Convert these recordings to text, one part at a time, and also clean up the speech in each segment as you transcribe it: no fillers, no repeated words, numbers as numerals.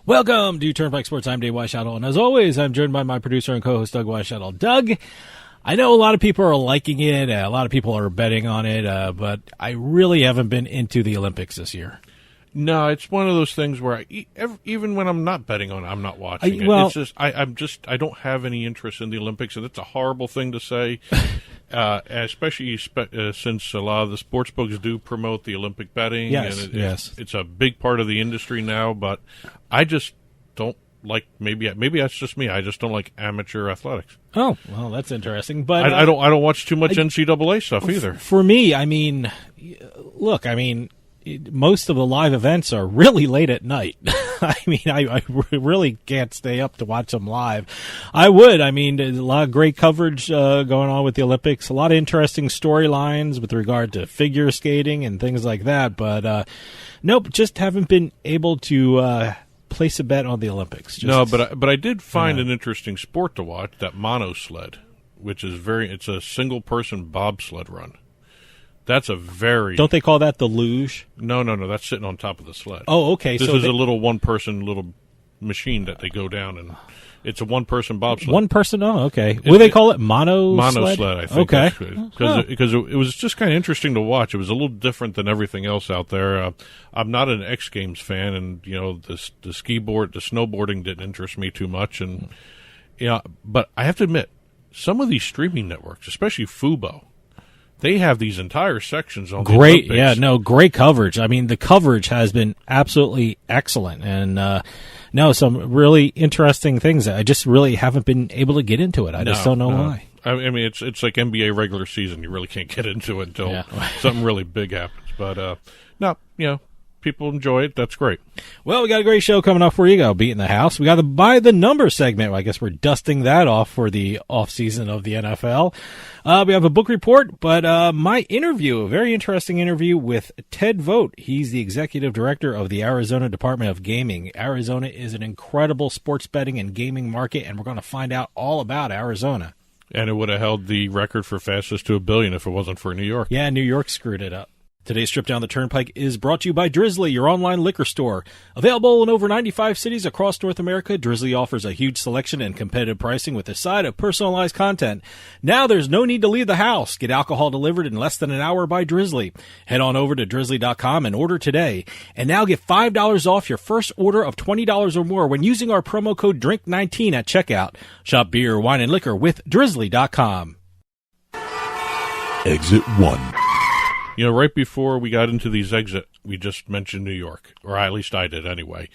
Welcome to Turnpike Sports. I'm Dave Weishottle, and as always, I'm joined by my producer and co-host, Doug Weishottle. Doug, I know a lot of people are liking it, a lot of people are betting on it, but I really haven't been into the Olympics this year. No, it's one of those things where even when I'm not betting on it, I'm not watching it. It's just I don't have any interest in the Olympics, and it's a horrible thing to say, especially since a lot of the sports books do promote the Olympic betting. Yes, and yes. It's a big part of the industry now, but I just don't like. Maybe that's just me. I just don't like amateur athletics. Oh, well, that's interesting. But I don't watch too much NCAA stuff either. For me, I mean, look, most of the live events are really late at night. I really can't stay up to watch them live. I would. There's a lot of great coverage going on with the Olympics, a lot of interesting storylines with regard to figure skating and things like that. But nope, just haven't been able to place a bet on the Olympics. But I did find an interesting sport to watch, that mono sled, which is it's a single person bobsled run. That's a very... Don't they call that the luge? No. That's sitting on top of the sled. Oh, okay. This is a little one-person little machine that they go down, and it's a one-person bobsled. One person? Oh, okay. What do they call it? Mono sled? I think. Okay. Because it was just kind of interesting to watch. It was a little different than everything else out there. I'm not an X Games fan, and the snowboarding didn't interest me too much. And but I have to admit, some of these streaming networks, especially Fubo, they have these entire sections on great, the Olympics. Great coverage. The coverage has been absolutely excellent, and some really interesting things. I just really haven't been able to get into it. I just don't know why. It's like NBA regular season. You really can't get into it until something really big happens. But people enjoy it. That's great. Well, we got a great show coming up for you. Got Beatin The House. We got the By the Number segment. I guess we're dusting that off for the off season of the NFL. We have a book report, but my interview, a very interesting interview with Ted Vogt. He's the executive director of the Arizona Department of Gaming. Arizona is an incredible sports betting and gaming market, and we're going to find out all about Arizona. And it would have held the record for fastest to $1 billion if it wasn't for New York. Yeah, New York screwed it up. Today's Trip Down the Turnpike is brought to you by Drizzly, your online liquor store. Available in over 95 cities across North America, Drizzly offers a huge selection and competitive pricing with a side of personalized content. Now there's no need to leave the house. Get alcohol delivered in less than an hour by Drizzly. Head on over to drizzly.com and order today. And now get $5 off your first order of $20 or more when using our promo code DRINK19 at checkout. Shop beer, wine, and liquor with drizzly.com. Exit 1. Right before we got into these exit, we just mentioned New York, or at least I did anyway.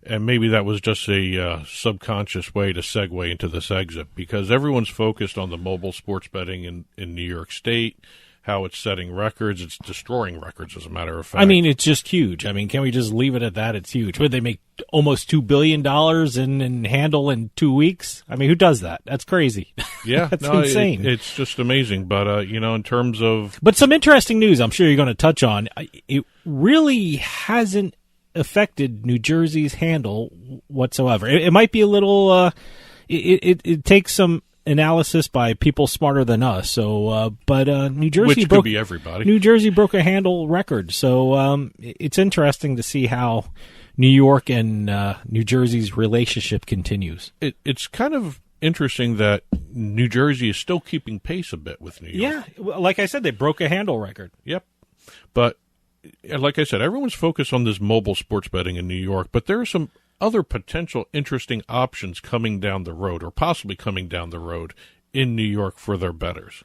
And maybe that was just a subconscious way to segue into this exit, because everyone's focused on the mobile sports betting in New York State, how it's setting records. It's destroying records, as a matter of fact. It's just huge. Can we just leave it at that? It's huge. Would they make almost $2 billion in handle in 2 weeks? Who does that? That's crazy. Yeah, that's insane. It's just amazing. But, in terms of... But some interesting news I'm sure you're going to touch on. It really hasn't affected New Jersey's handle whatsoever. It might be a little... It takes some analysis by people smarter than us. So, but New Jersey could be everybody. New Jersey broke a handle record. So it's interesting to see how New York and New Jersey's relationship continues. It's kind of interesting that New Jersey is still keeping pace a bit with New York. Yeah, like I said, they broke a handle record. Yep, but like I said, everyone's focused on this mobile sports betting in New York, but there are some other potential interesting options coming down the road, or possibly coming down the road in New York for their bettors.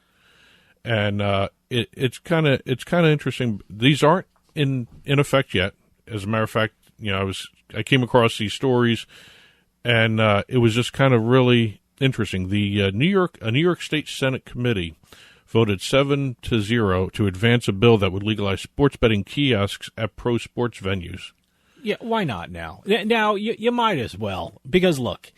And it's kind of interesting. These aren't in effect yet. As a matter of fact, I came across these stories, and it was just kind of really interesting. The New York State Senate committee voted 7-0 to advance a bill that would legalize sports betting kiosks at pro sports venues. Yeah, why not now? Now, you might as well, because look,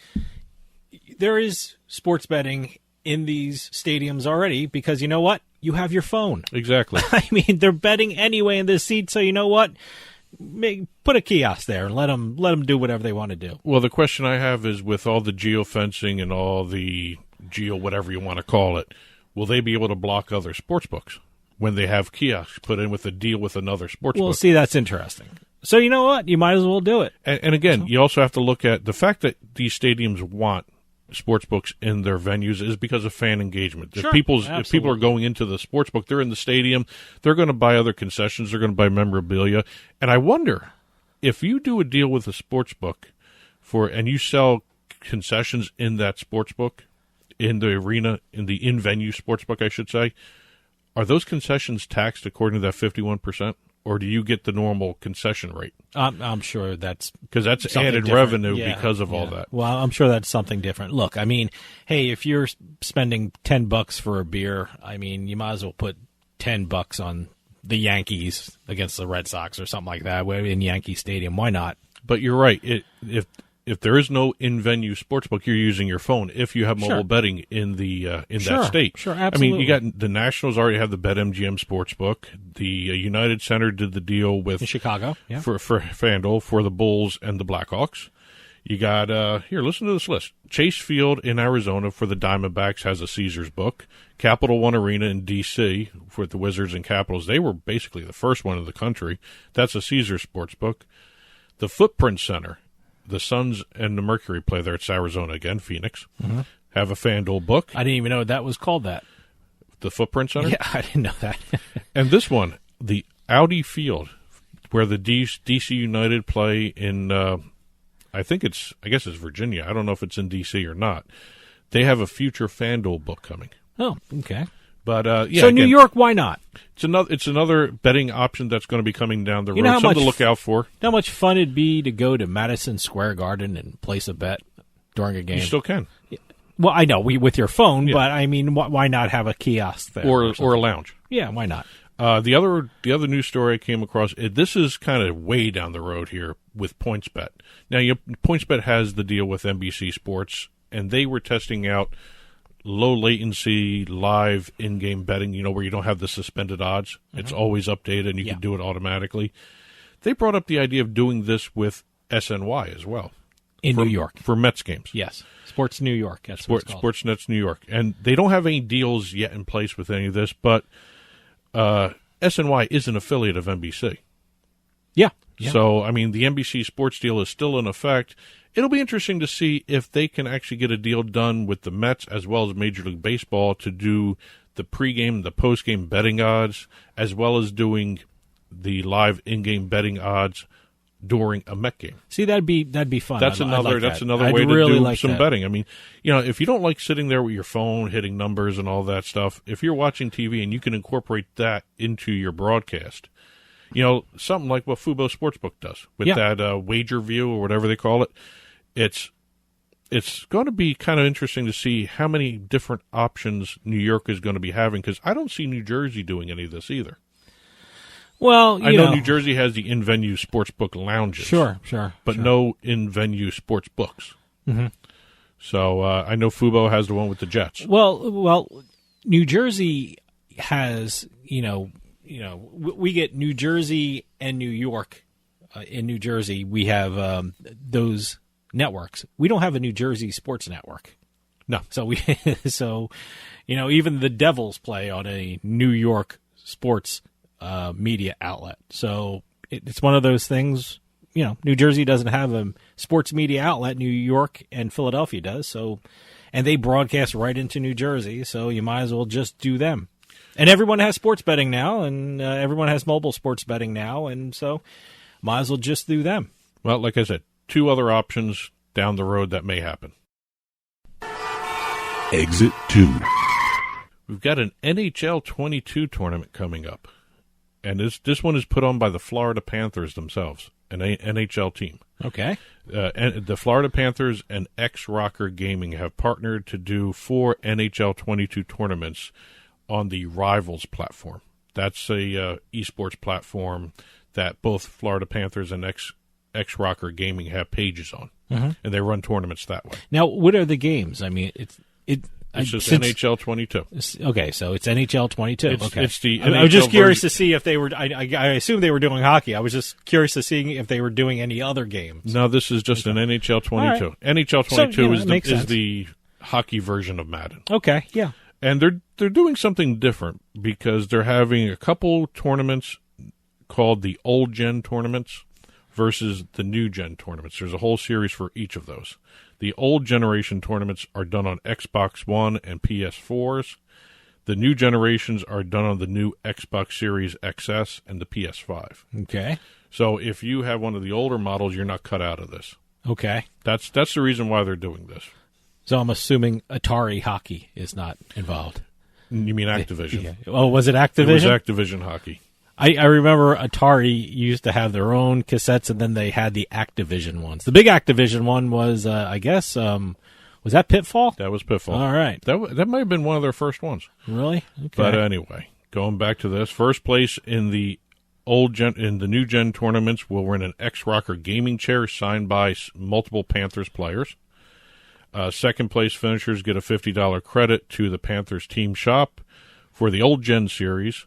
there is sports betting in these stadiums already, because you know what? You have your phone. Exactly. I mean, they're betting anyway in this seat, so you know what? Put a kiosk there and let them do whatever they want to do. Well, the question I have is, with all the geofencing and all the whatever you want to call it, will they be able to block other sports books when they have kiosks put in with a deal with another sports book? Well, see, that's interesting. So you know what? You might as well do it. And again, you also have to look at the fact that these stadiums want sports books in their venues is because of fan engagement. Sure, if people are going into the sports book, they're in the stadium, they're going to buy other concessions, they're going to buy memorabilia. And I wonder, if you do a deal with a sports book and you sell concessions in that sports book, in the arena, in the in-venue sports book, I should say, are those concessions taxed according to that 51%? Or do you get the normal concession rate? I'm sure that's... Because that's added different. revenue Yeah, because of all that. Well, I'm sure that's something different. Look, I mean, hey, if you're spending $10 for a beer, I mean, you might as well put $10 on the Yankees against the Red Sox or something like that in Yankee Stadium. Why not? But you're right. If there is no in-venue sportsbook, you're using your phone. If you have mobile betting in that state, sure, absolutely. I mean, you got the Nationals already have the BetMGM sportsbook. The United Center did the deal with in Chicago for FanDuel for the Bulls and the Blackhawks. You got here. Listen to this list. Chase Field in Arizona for the Diamondbacks has a Caesars book. Capital One Arena in D.C. for the Wizards and Capitals. They were basically the first one in the country. That's a Caesars sportsbook. The Footprint Center. The Suns and the Mercury play there. It's Arizona again, Phoenix. Mm-hmm. Have a FanDuel book. I didn't even know that was called that. The Footprint Center? Yeah, I didn't know that. And this one, the Audi Field, where the DC United play in, I guess it's Virginia. I don't know if it's in DC or not. They have a future FanDuel book coming. Oh, okay. But so again, New York, why not? It's another betting option that's going to be coming down the road. Something to look out for. How much fun it'd be to go to Madison Square Garden and place a bet during a game? You still can. Well, I know with your phone, but I mean, why not have a kiosk there or a lounge? Yeah, why not? The other news story I came across. This is kind of way down the road here with PointsBet. Now, PointsBet has the deal with NBC Sports, and they were testing out low latency live in-game betting, where you don't have the suspended odds. Mm-hmm. It's always updated and you can do it automatically. They brought up the idea of doing this with SNY as well. In New York. For Mets games. Yes. Sports New York. That's what it's called. Sportsnet's New York. And they don't have any deals yet in place with any of this, but SNY is an affiliate of NBC. Yeah. So, I mean, the NBC Sports deal is still in effect. It'll be interesting to see if they can actually get a deal done with the Mets as well as Major League Baseball to do the pregame, the postgame betting odds, as well as doing the live in-game betting odds during a Met game. See, that'd be fun. That's another way to do some betting. I mean, if you don't like sitting there with your phone hitting numbers and all that stuff, if you're watching TV and you can incorporate that into your broadcast, something like what Fubo Sportsbook does with that wager view or whatever they call it. It's going to be kind of interesting to see how many different options New York is going to be having, because I don't see New Jersey doing any of this either. Well, I know New Jersey has the in-venue sportsbook lounges. Sure. But no in-venue sports books. Mm-hmm. So I know Fubo has the one with the Jets. Well, New Jersey has, we get New Jersey and New York. In New Jersey, we have those networks. We don't have a New Jersey sports network. No. So even the Devils play on a New York sports media outlet. So it's one of those things, New Jersey doesn't have a sports media outlet. New York and Philadelphia does. So, and they broadcast right into New Jersey. So you might as well just do them. And everyone has sports betting now, and everyone has mobile sports betting now, and so might as well just do them. Well, like I said, 2 other options down the road that may happen. Exit 2. We've got an NHL22 tournament coming up, and this one is put on by the Florida Panthers themselves, an NHL team. Okay. And the Florida Panthers and X-Rocker Gaming have partnered to do 4 NHL22 tournaments on the Rivals platform. That's a esports platform that both Florida Panthers and X-Rocker Gaming have pages on, and they run tournaments that way. Now, what are the games? I mean, it's just NHL 22. Okay, so it's NHL 22. Okay. It's the I was just curious version. to see if they were. I assume they were doing hockey. I was just curious to see if they were doing any other games. No, this is just an NHL 22. Right. NHL 22 is the hockey version of Madden. Okay, yeah. And they're doing something different because they're having a couple tournaments called the Old Gen tournaments versus the New Gen tournaments. There's a whole series for each of those. The old generation tournaments are done on Xbox One and PS4s. The new generations are done on the new Xbox Series XS and the PS5. Okay. So if you have one of the older models, you're not cut out of this. Okay. That's the reason why they're doing this. So I'm assuming Atari Hockey is not involved. You mean Activision? Yeah. Oh, was it Activision? It was Activision Hockey. I remember Atari used to have their own cassettes, and then they had the Activision ones. The big Activision one was, I guess, was that Pitfall? That was Pitfall. All right. That might have been one of their first ones. Really? Okay. But anyway, going back to this, first place in the new gen tournaments will win an X-Rocker gaming chair signed by multiple Panthers players. Second place finishers get a $50 credit to the Panthers team shop for the Old Gen series.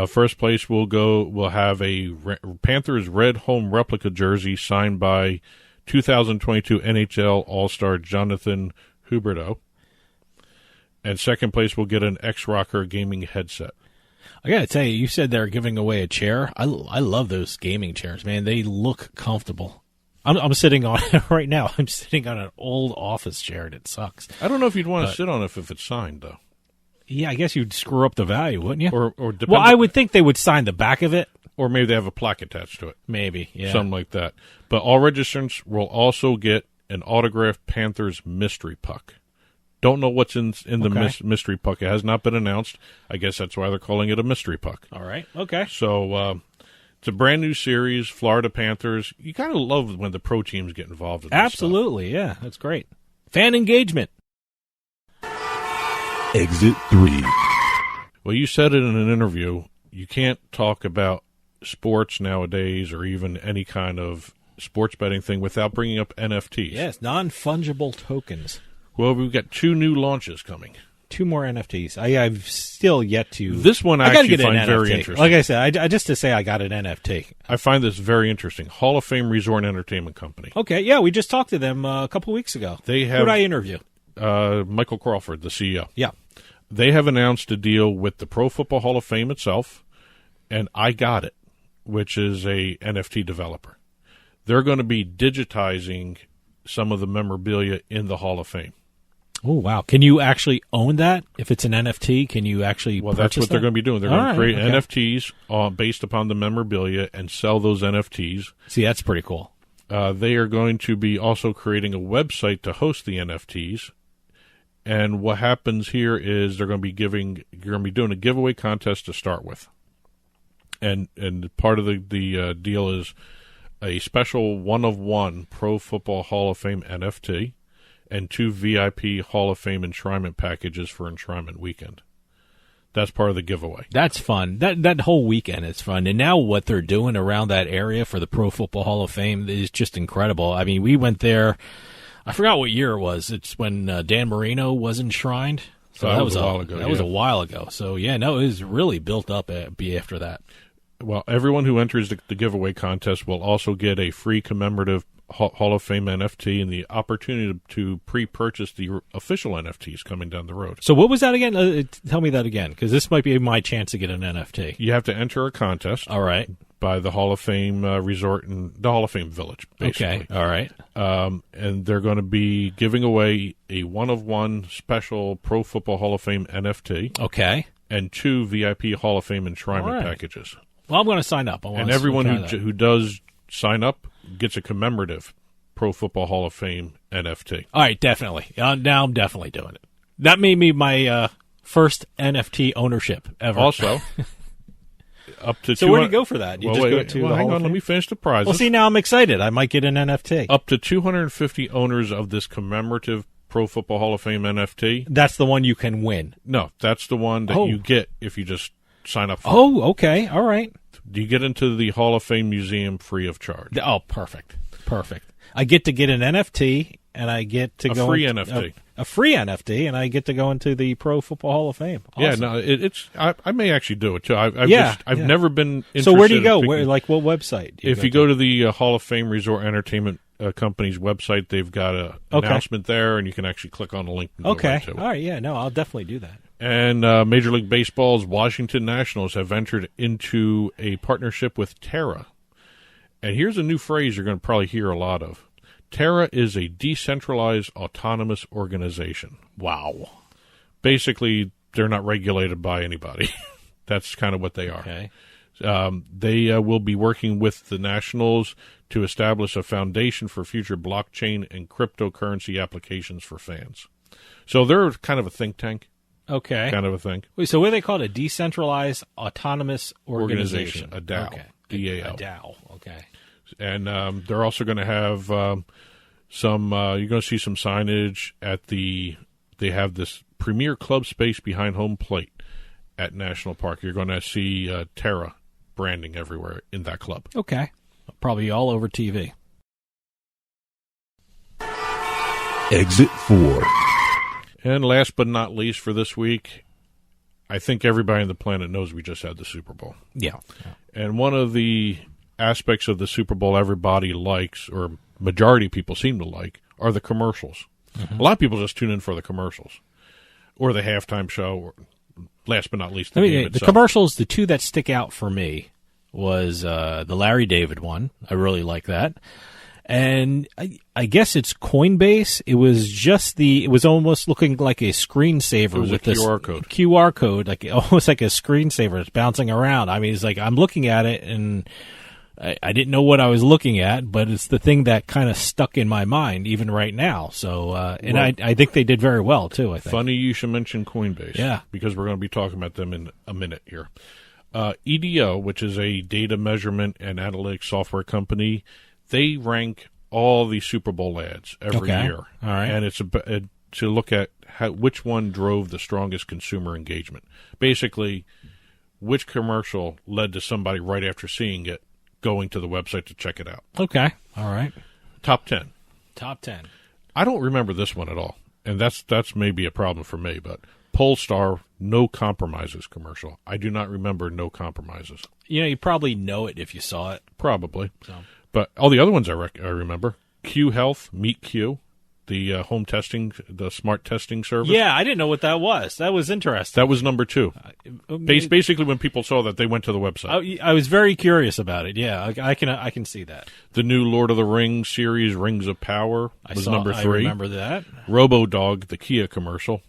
First place will have a Panthers red home replica jersey signed by 2022 NHL All-Star Jonathan Huberdeau. And second place will get an X-Rocker gaming headset. I got to tell you, you said they're giving away a chair. I love those gaming chairs, man. They look comfortable. I'm sitting on right now. I'm sitting on an old office chair, and it sucks. I don't know if you'd want to sit on it if it's signed, though. Yeah, I guess you'd screw up the value, wouldn't you? Well, I would think they would sign the back of it. Or maybe they have a plaque attached to it. Maybe, yeah. Something like that. But all registrants will also get an autographed Panthers mystery puck. Don't know what's in the mystery puck. It has not been announced. I guess that's why they're calling it a mystery puck. All right, okay. So it's a brand new series, Florida Panthers. You kind of love when the pro teams get involved in this Absolutely, yeah. That's great. Fan engagement. Exit 3. Well, you said it in an interview. You can't talk about sports nowadays or even any kind of sports betting thing without bringing up NFTs. Yes, non-fungible tokens. Well, we've got 2 new launches coming. 2 more NFTs. I've still yet to... This one I actually find very interesting. Like I said, I just to say I got an NFT. I find this very interesting. Hall of Fame Resort and Entertainment Company. Okay, yeah, we just talked to them a couple weeks ago. They have... Who did I interview? Michael Crawford, the CEO. Yeah. They have announced a deal with the Pro Football Hall of Fame itself, and I Got It, which is a NFT developer. They're going to be digitizing some of the memorabilia in the Hall of Fame. Oh, wow. Can you actually own that? If it's an NFT, can you actually Well, that's what they're going to be doing. They're going to create NFTs based upon the memorabilia and sell those NFTs. See, that's pretty cool. They are going to be also creating a website to host the NFTs. And what happens here is you're going to be doing a giveaway contest to start with. And part of the deal is a special 1-of-1 Pro Football Hall of Fame NFT and 2 VIP Hall of Fame enshrinement packages for enshrinement weekend. That's part of the giveaway. That's fun. That whole weekend is fun. And now what they're doing around that area for the Pro Football Hall of Fame is just incredible. I mean, we went there, I forgot what year it was. It's when Dan Marino was enshrined. So that was a while ago. That was a while ago. So, yeah, no, it was really built up after that. Well, everyone who enters the giveaway contest will also get a free commemorative Hall of Fame NFT and the opportunity to pre-purchase the official NFTs coming down the road. So what was that again? Tell me that again, because this might be my chance to get an NFT. You have to enter a contest. All right. By the Hall of Fame Resort and the Hall of Fame Village, basically. Okay, all right. And they're going to be giving away a 1-of-1 special Pro Football Hall of Fame NFT. Okay. and 2 VIP Hall of Fame enshrinement All right. packages. Well, I'm going to sign up. And everyone who does sign up gets a commemorative Pro Football Hall of Fame NFT. All right, definitely. Now I'm definitely doing it. That made me my first NFT ownership ever. Also, up to so where do you go for that? You hang Hall on, of let Fame? me finish the prizes. Well, see, now I'm excited. I might get an NFT. Up to 250 owners of this commemorative Pro Football Hall of Fame NFT. That's the one you can win. No, that's the one that you get if you just sign up for it. Oh, okay. All right. You get into the Hall of Fame museum free of charge. Oh, perfect. I get to get an NFT, and I get to go free into, NFT. A free NFT, and I get to go into the Pro Football Hall of Fame. Awesome. Yeah, no, it's. I may actually do it too. I've never been interested. So where do you go? in Where, like what website? If you go to the Hall of Fame Resort Entertainment Company's website, they've got an announcement there, and you can actually click on the link. And go right to it. All right. Yeah. No, I'll definitely do that. And Major League Baseball's Washington Nationals have entered into a partnership with Terra. And here's a new phrase you're going to probably hear a lot of. Terra is a decentralized autonomous organization. Wow. Basically, they're not regulated by anybody. That's kind of what they are. Okay. They will be working with the Nationals to establish a foundation for future blockchain and cryptocurrency applications for fans. So they're kind of a think tank. Okay. Kind of a thing. Wait, so what do they call it? A decentralized autonomous organization? A DAO. Okay. DAO. A DAO. Okay. And they're also going to have some. You're going to see some signage at the. They have this premier club space behind home plate at National Park. You're going to see Terra branding everywhere in that club. Okay. Probably all over TV. Exit 4. And last but not least for this week, I think everybody on the planet knows we just had the Super Bowl. Yeah. And one of the aspects of the Super Bowl everybody likes, or majority of people seem to like, are the commercials. Mm-hmm. A lot of people just tune in for the commercials or the halftime show, or last but not least, the game itself. The commercials, the two that stick out for me was the Larry David one. I really like that. And I guess it's Coinbase. It was almost looking like a screensaver with this QR code. QR code, like almost like a screensaver. It's bouncing around. I mean, it's like I'm looking at it and I didn't know what I was looking at, but it's the thing that kind of stuck in my mind even right now. So, I think they did very well too. I think. Funny you should mention Coinbase. Yeah, because we're going to be talking about them in a minute here. EDO, which is a data measurement and analytics software company, they rank all the Super Bowl ads every year. All right. And it's to look at which one drove the strongest consumer engagement. Basically, which commercial led to somebody right after seeing it going to the website to check it out. Okay. All right. Top 10. Top 10. I don't remember this one at all. And that's maybe a problem for me, but Polestar No Compromises commercial. I do not remember No Compromises. You probably know it if you saw it. Probably. So. But all the other ones I remember. Q Health, Meet Q, the home testing, the smart testing service. Yeah, I didn't know what that was. That was interesting. That was number 2. Basically, when people saw that, they went to the website. I was very curious about it. Yeah, I can see that. The new Lord of the Rings series, Rings of Power, was number 3. I remember that. RoboDog, the Kia commercial.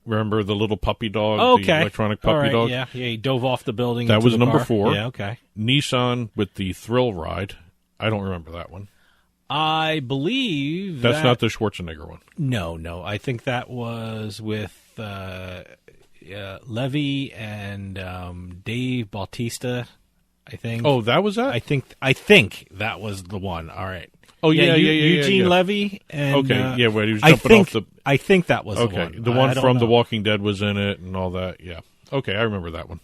Remember the little puppy dog, the electronic puppy dog? Yeah, he dove off the building. That was number car. 4. Yeah, okay. Nissan with the Thrill Ride. I don't remember that one. I believe that's not the Schwarzenegger one. No. I think that was with Levy and Dave Bautista. I think. Oh, that was that? I think that was the one. All right. Oh yeah. Eugene Levy and where he was jumping off the. I think that was the one. Okay, the one from The Walking Dead was in it and all that. Yeah. Okay, I remember that one.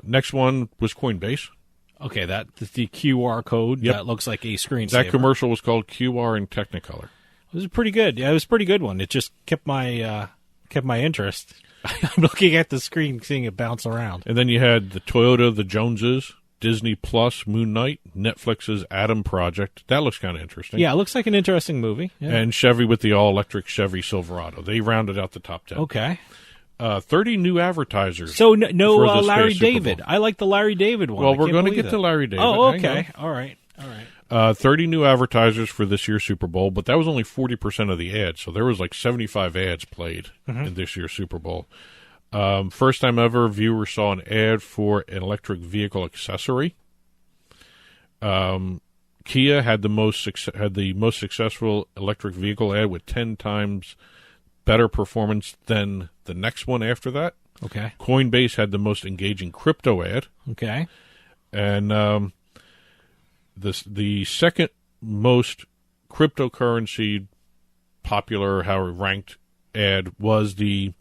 Next one was Coinbase. Okay, that's the QR code. Yep. That looks like a screensaver. That commercial was called QR in Technicolor. It was pretty good. Yeah, it was a pretty good one. It just kept my interest. I'm looking at the screen, seeing it bounce around. And then you had the Toyota, the Joneses, Disney Plus, Moon Knight, Netflix's Adam Project. That looks kind of interesting. Yeah, it looks like an interesting movie. Yeah. And Chevy with the all-electric Chevy Silverado. They rounded out the top 10. Okay. 30 new advertisers. So no Larry David. I like the Larry David one. Well, we're going to get to Larry David. Oh, okay. All right. 30 new advertisers for this year's Super Bowl, but that was only 40% of the ads. So there was like 75 ads played in this year's Super Bowl. First time ever, viewers saw an ad for an electric vehicle accessory. Kia had the most successful electric vehicle ad with 10 times better performance than the next one after that. Okay. Coinbase had the most engaging crypto ad. Okay. And the second most cryptocurrency popular, how it ranked ad was the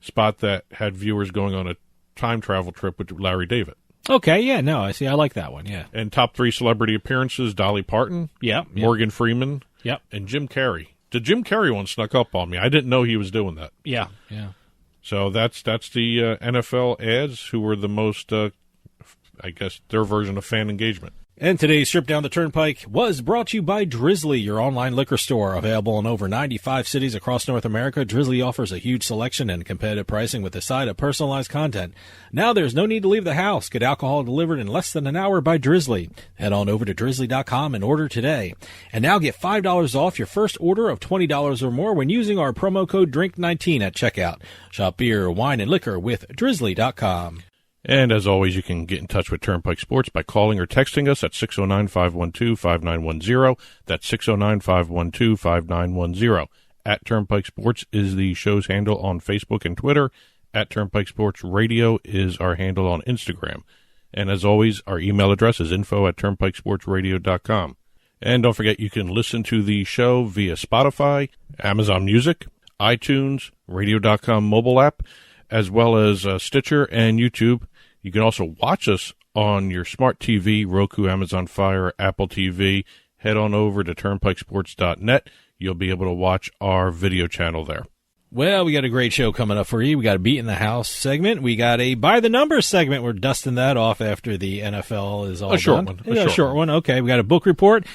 spot that had viewers going on a time travel trip with Larry David. Okay, yeah, no, I see. I like that one, yeah. And top 3 celebrity appearances, Dolly Parton, Morgan Freeman, and Jim Carrey. The Jim Carrey one snuck up on me. I didn't know he was doing that. Yeah. So that's the NFL ads, who were the most, I guess, their version of fan engagement. And today's trip down the Turnpike was brought to you by Drizzly, your online liquor store. Available in over 95 cities across North America, Drizzly offers a huge selection and competitive pricing with a side of personalized content. Now there's no need to leave the house. Get alcohol delivered in less than an hour by Drizzly. Head on over to drizzly.com and order today. And now get $5 off your first order of $20 or more when using our promo code DRINK19 at checkout. Shop beer, wine, and liquor with drizzly.com. And as always, you can get in touch with Turnpike Sports by calling or texting us at 609-512-5910. That's 609-512-5910. At Turnpike Sports is the show's handle on Facebook and Twitter. At Turnpike Sports Radio is our handle on Instagram. And as always, our email address is info@turnpikesportsradio.com. And don't forget, you can listen to the show via Spotify, Amazon Music, iTunes, radio.com mobile app, as well as Stitcher and YouTube. You can also watch us on your smart TV, Roku, Amazon Fire, Apple TV. Head on over to turnpikesports.net. You'll be able to watch our video channel there. Well, we got a great show coming up for you. We got a Beatin The House segment. We got a By the Numbers segment. We're dusting that off after the NFL is all done. A short one. Okay, we got a book report.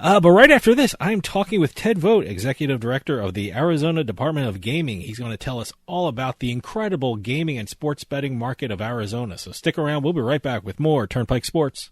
But right after this, I'm talking with Ted Vogt, Executive Director of the Arizona Department of Gaming. He's going to tell us all about the incredible gaming and sports betting market of Arizona. So stick around. We'll be right back with more Turnpike Sports.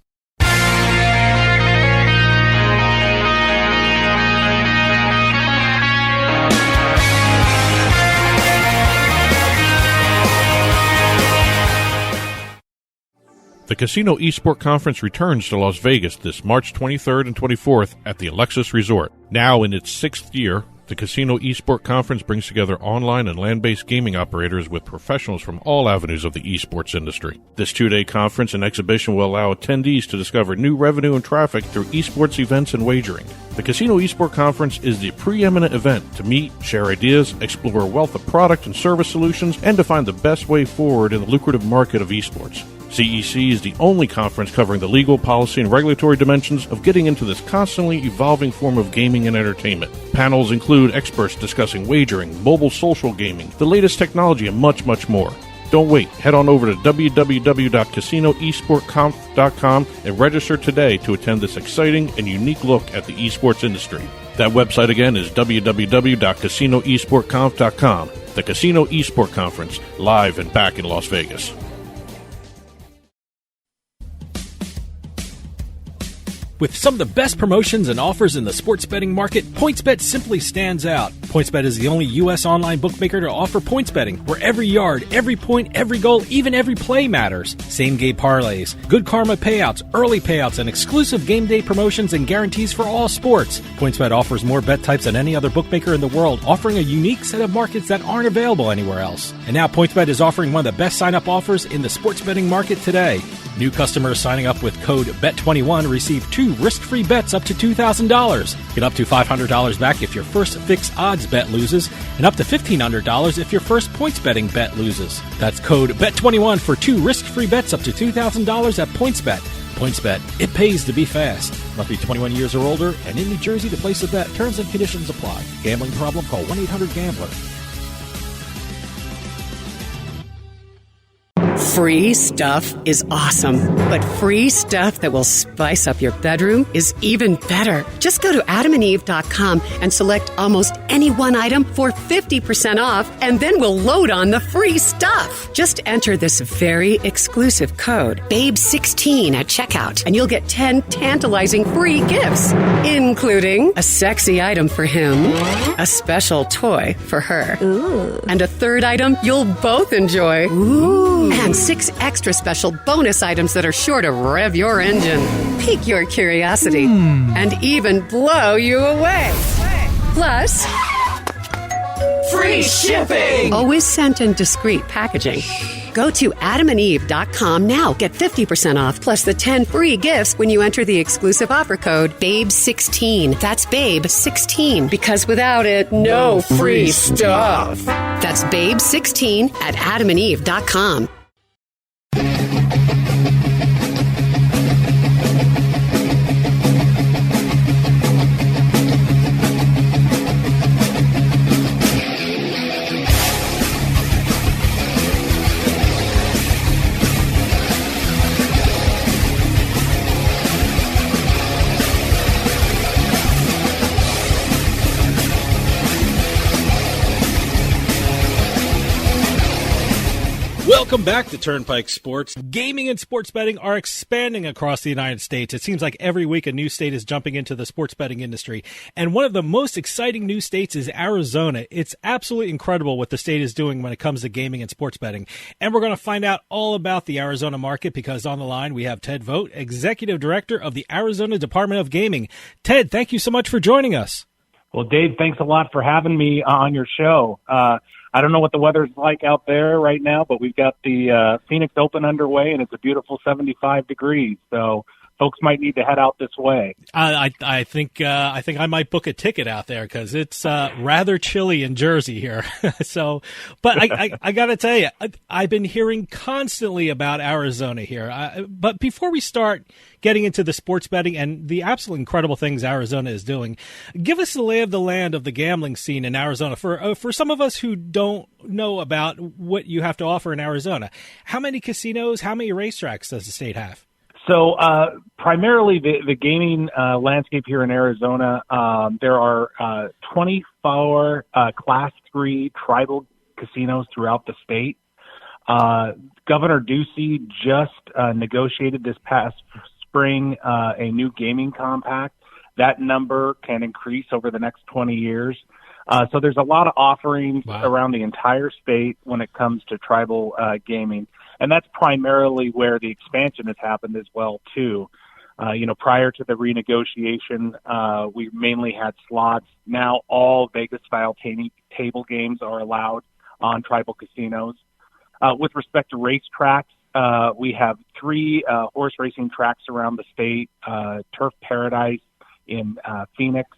The Casino Esports Conference returns to Las Vegas this March 23rd and 24th at the Alexis Resort. Now in its 6th year, the Casino Esports Conference brings together online and land-based gaming operators with professionals from all avenues of the esports industry. This 2-day conference and exhibition will allow attendees to discover new revenue and traffic through esports events and wagering. The Casino Esports Conference is the preeminent event to meet, share ideas, explore a wealth of product and service solutions, and to find the best way forward in the lucrative market of esports. CEC is the only conference covering the legal, policy, and regulatory dimensions of getting into this constantly evolving form of gaming and entertainment. Panels include experts discussing wagering, mobile social gaming, the latest technology, and much, much more. Don't wait. Head on over to www.casinoesportconf.com and register today to attend this exciting and unique look at the esports industry. That website again is www.casinoesportconf.com. The Casino Esports Conference, live and back in Las Vegas. With some of the best promotions and offers in the sports betting market, PointsBet simply stands out. PointsBet is the only U.S. online bookmaker to offer points betting, where every yard, every point, every goal, even every play matters. Same-game parlays, good karma payouts, early payouts, and exclusive game day promotions and guarantees for all sports. PointsBet offers more bet types than any other bookmaker in the world, offering a unique set of markets that aren't available anywhere else. And now PointsBet is offering one of the best sign-up offers in the sports betting market today. New customers signing up with code BET21 receive 2 risk-free bets up to $2,000. Get up to $500 back if your first fixed odds bet loses, and up to $1,500 if your first points betting bet loses. That's code BET21 for 2 risk-free bets up to $2,000 at PointsBet. PointsBet, it pays to be fast. Must be 21 years or older and in New Jersey to place a bet. Terms and conditions apply. Gambling problem? Call 1-800-GAMBLER. Free stuff is awesome, but free stuff that will spice up your bedroom is even better. Just go to adamandeve.com and select almost any one item for 50% off, and then we'll load on the free stuff. Just enter this very exclusive code, BABE16 at checkout, and you'll get 10 tantalizing free gifts, including a sexy item for him, a special toy for her, and a third item you'll both enjoy. And 6 extra special bonus items that are sure to rev your engine, pique your curiosity, and even blow you away. Plus, free shipping! Always sent in discreet packaging. Go to adamandeve.com now. Get 50% off plus the 10 free gifts when you enter the exclusive offer code BABE16. That's BABE16, because without it, no free stuff. That's BABE16 at adamandeve.com. Welcome back to Turnpike Sports. Gaming and sports betting are expanding across the United States. It seems like every week a new state is jumping into the sports betting industry. And one of the most exciting new states is Arizona. It's absolutely incredible what the state is doing when it comes to gaming and sports betting. And we're going to find out all about the Arizona market, because on the line we have Ted Vogt, Executive Director of the Arizona Department of Gaming. Ted, thank you so much for joining us. Well, Dave, thanks a lot for having me on your show. I don't know what the weather's like out there right now, but we've got the Phoenix Open underway, and it's a beautiful 75 degrees. So folks might need to head out this way. I think I might book a ticket out there, because it's rather chilly in Jersey here. So, but I got to tell you, I've been hearing constantly about Arizona here. But before we start getting into the sports betting and the absolute incredible things Arizona is doing, give us the lay of the land of the gambling scene in Arizona for some of us who don't know about what you have to offer in Arizona. How many casinos, how many racetracks does the state have? So primarily the gaming landscape here in Arizona, there are 24 Class 3 tribal casinos throughout the state. Governor Ducey just negotiated this past spring a new gaming compact. That number can increase over the next 20 years. So there's a lot of offerings around the entire state when it comes to tribal gaming. And that's primarily where the expansion has happened as well, too. Prior to the renegotiation, we mainly had slots. Now all Vegas-style table games are allowed on tribal casinos. With respect to racetracks, we have 3 horse racing tracks around the state, Turf Paradise in Phoenix,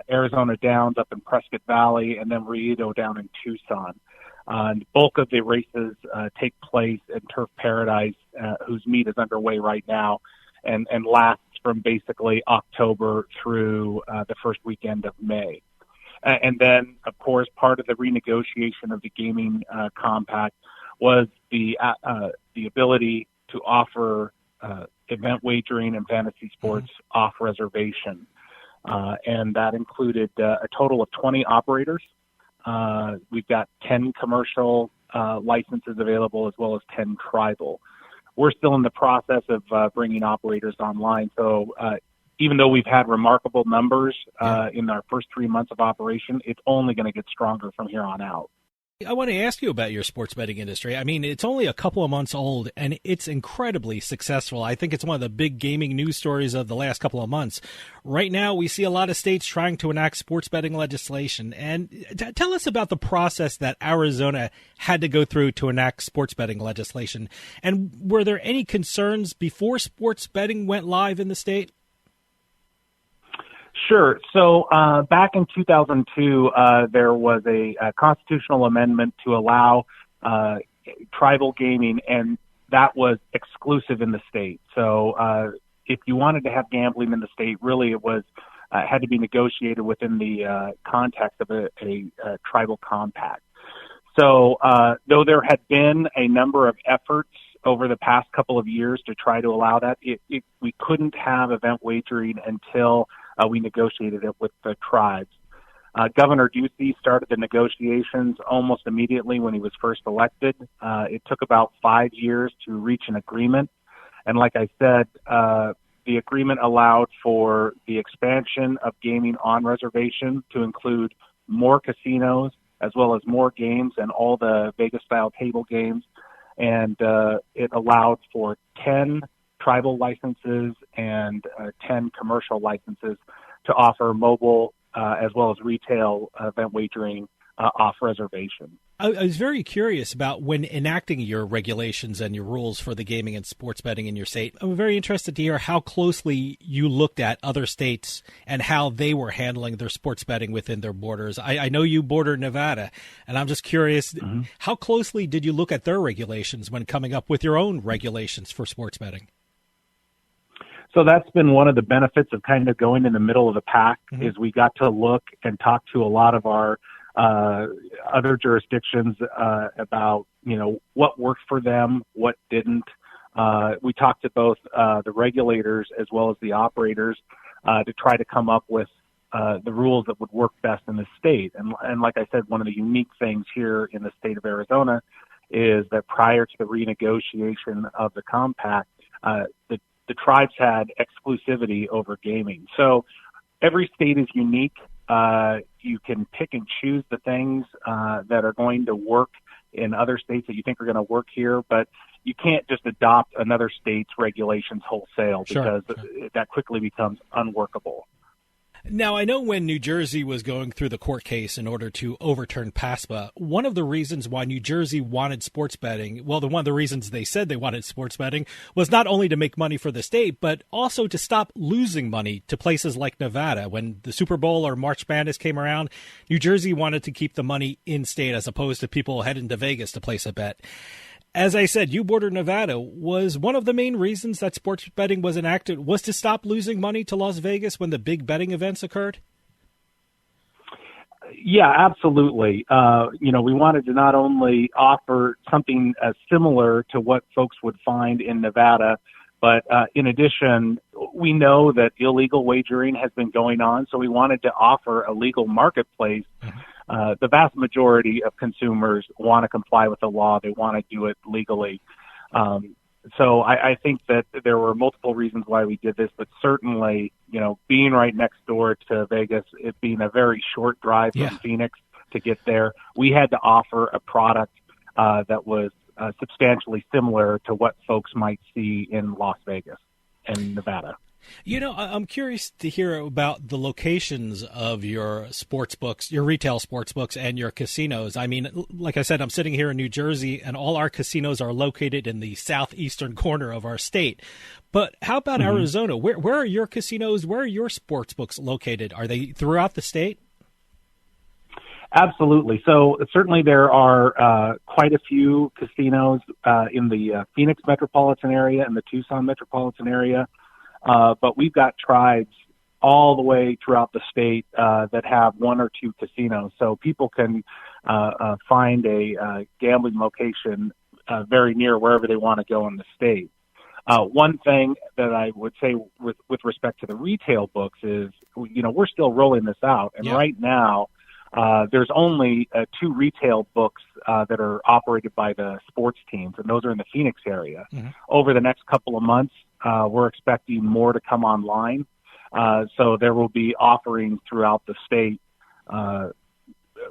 Arizona Downs up in Prescott Valley, and then Rito down in Tucson. The bulk of the races take place at Turf Paradise, whose meet is underway right now, and lasts from basically October through the first weekend of May. And then, of course, part of the renegotiation of the gaming compact was the ability to offer event wagering and fantasy sports off reservation. And that included a total of 20 operators. We've got 10 commercial licenses available, as well as 10 tribal. We're still in the process of bringing operators online. So even though we've had remarkable numbers in our first 3 months of operation, it's only going to get stronger from here on out. I want to ask you about your sports betting industry. I mean, it's only a couple of months old, and it's incredibly successful. I think it's one of the big gaming news stories of the last couple of months. Right now, we see a lot of states trying to enact sports betting legislation. And tell us about the process that Arizona had to go through to enact sports betting legislation. And were there any concerns before sports betting went live in the state? Sure. So back in 2002, there was a constitutional amendment to allow tribal gaming, and that was exclusive in the state. So if you wanted to have gambling in the state, really it was had to be negotiated within the context of a tribal compact. So though there had been a number of efforts over the past couple of years to try to allow that, we couldn't have event wagering until we negotiated it with the tribes. Governor Ducey started the negotiations almost immediately when he was first elected. It took about 5 years to reach an agreement. And like I said, the agreement allowed for the expansion of gaming on reservation to include more casinos as well as more games and all the Vegas-style table games. And it allowed for 10 tribal licenses and 10 commercial licenses to offer mobile as well as retail event wagering off reservation. I was very curious about when enacting your regulations and your rules for the gaming and sports betting in your state. I'm very interested to hear how closely you looked at other states and how they were handling their sports betting within their borders. I know you border Nevada, and I'm just curious, how closely did you look at their regulations when coming up with your own regulations for sports betting? So that's been one of the benefits of kind of going in the middle of the pack is we got to look and talk to a lot of our other jurisdictions about, what worked for them, what didn't. We talked to both the regulators as well as the operators to try to come up with the rules that would work best in the state. And like I said, one of the unique things here in the state of Arizona is that prior to the renegotiation of the compact, the tribes had exclusivity over gaming. So every state is unique. You can pick and choose the things that are going to work in other states that you think are going to work here, but you can't just adopt another state's regulations wholesale because that quickly becomes unworkable. Now, I know when New Jersey was going through the court case in order to overturn PASPA, one of the reasons why New Jersey wanted sports betting, one of the reasons they said they wanted sports betting was not only to make money for the state, but also to stop losing money to places like Nevada. When the Super Bowl or March Madness came around, New Jersey wanted to keep the money in state as opposed to people heading to Vegas to place a bet. As I said, you border Nevada. Was one of the main reasons that sports betting was enacted was to stop losing money to Las Vegas when the big betting events occurred? Yeah, absolutely. We wanted to not only offer something similar to what folks would find in Nevada, but in addition, we know that illegal wagering has been going on, so we wanted to offer a legal marketplace. The vast majority of consumers want to comply with the law. They want to do it legally. So I think that there were multiple reasons why we did this, but certainly, being right next door to Vegas, it being a very short drive from Phoenix to get there, we had to offer a product that was substantially similar to what folks might see in Las Vegas and Nevada. I'm curious to hear about the locations of your sports books, your retail sports books, and your casinos. I mean, like I said, I'm sitting here in New Jersey, and all our casinos are located in the southeastern corner of our state. But how about Arizona? Where are your casinos? Where are your sports books located? Are they throughout the state? Absolutely. So certainly there are quite a few casinos in the Phoenix metropolitan area and the Tucson metropolitan area. But we've got tribes all the way throughout the state that have one or two casinos. So people can find a gambling location very near wherever they want to go in the state. One thing that I would say with respect to the retail books is, we're still rolling this out. And right now, there's only 2 retail books that are operated by the sports teams, and those are in the Phoenix area. Over the next couple of months, we're expecting more to come online. So there will be offerings throughout the state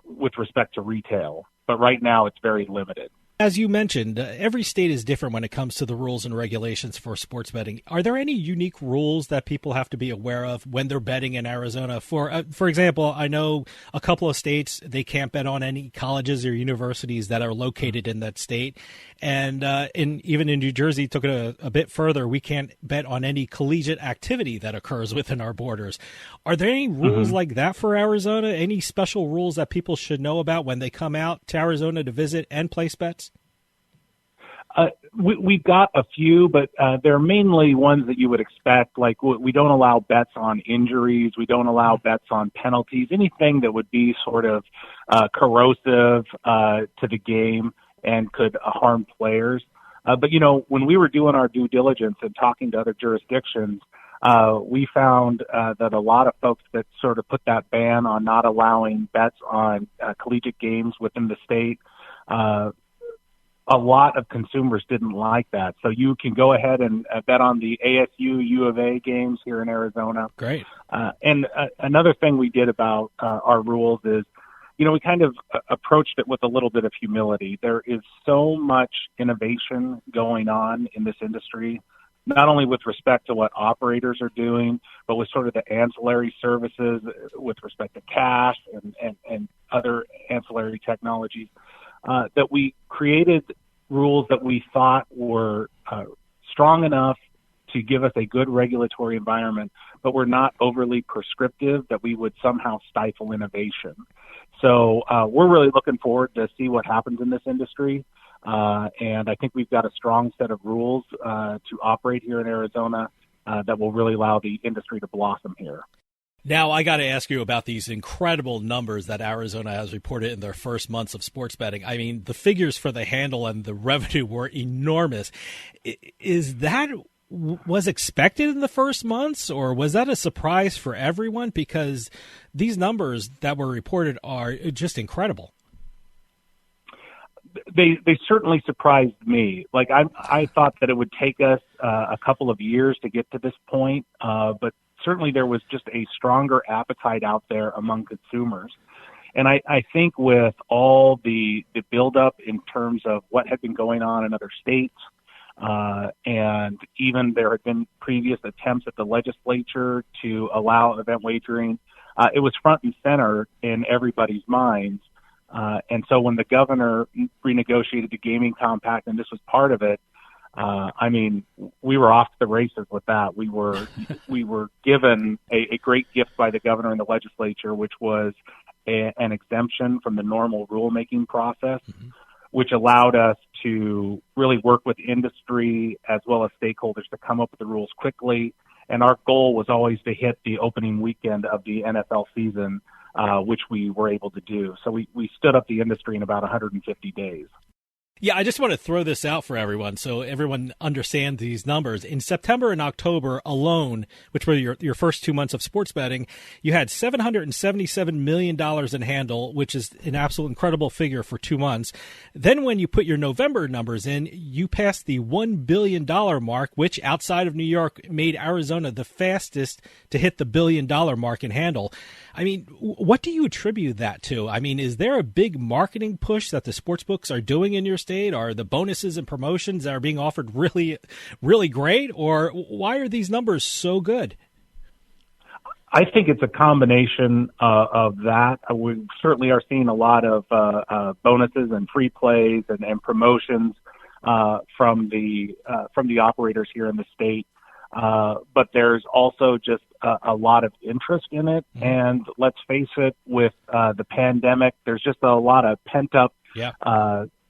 with respect to retail. But right now, it's very limited. As you mentioned, every state is different when it comes to the rules and regulations for sports betting. Are there any unique rules that people have to be aware of when they're betting in Arizona? For example, I know a couple of states, they can't bet on any colleges or universities that are located in that state. And even in New Jersey, took it a bit further, we can't bet on any collegiate activity that occurs within our borders. Are there any rules like that for Arizona? Any special rules that people should know about when they come out to Arizona to visit and place bets? We've got a few, but they're mainly ones that you would expect. Like we don't allow bets on injuries. We don't allow bets on penalties, anything that would be sort of corrosive to the game and could harm players. But, when we were doing our due diligence and talking to other jurisdictions, we found that a lot of folks that sort of put that ban on not allowing bets on collegiate games within the state, a lot of consumers didn't like that. So you can go ahead and bet on the ASU U of A games here in Arizona. Great. And another thing we did about our rules is, we kind of approached it with a little bit of humility. There is so much innovation going on in this industry, not only with respect to what operators are doing, but with sort of the ancillary services with respect to cash and other ancillary technologies, that we created rules that we thought were strong enough to give us a good regulatory environment, but were not overly prescriptive that we would somehow stifle innovation. So we're really looking forward to see what happens in this industry. And I think we've got a strong set of rules to operate here in Arizona that will really allow the industry to blossom here. Now, I got to ask you about these incredible numbers that Arizona has reported in their first months of sports betting. I mean, the figures for the handle and the revenue were enormous. Is that was expected in the first months, or was that a surprise for everyone? Because these numbers that were reported are just incredible. They certainly surprised me. Like I thought that it would take us a couple of years to get to this point, but certainly there was just a stronger appetite out there among consumers. And I think with all the buildup in terms of what had been going on in other states, and even there had been previous attempts at the legislature to allow event wagering, it was front and center in everybody's minds. And so when the governor renegotiated the gaming compact, and this was part of it, we were off to the races with that. We were given a great gift by the governor and the legislature, which was an exemption from the normal rulemaking process, which allowed us to really work with industry as well as stakeholders to come up with the rules quickly. And our goal was always to hit the opening weekend of the NFL season, which we were able to do. So we stood up the industry in about 150 days. Yeah, I just want to throw this out for everyone so everyone understands these numbers. In September and October alone, which were your first 2 months of sports betting, you had $777 million in handle, which is an absolute incredible figure for 2 months. Then when you put your November numbers in, you passed the $1 billion mark, which outside of New York made Arizona the fastest to hit the $1 billion mark in handle. I mean, what do you attribute that to? I mean, is there a big marketing push that the sportsbooks are doing in your state? Are the bonuses and promotions that are being offered really, really great? Or why are these numbers so good? I think it's a combination of that. We certainly are seeing a lot of bonuses and free plays and promotions from the operators here in the state. But there's also just a lot of interest in it. And let's face it, with the pandemic, there's just a lot of pent-up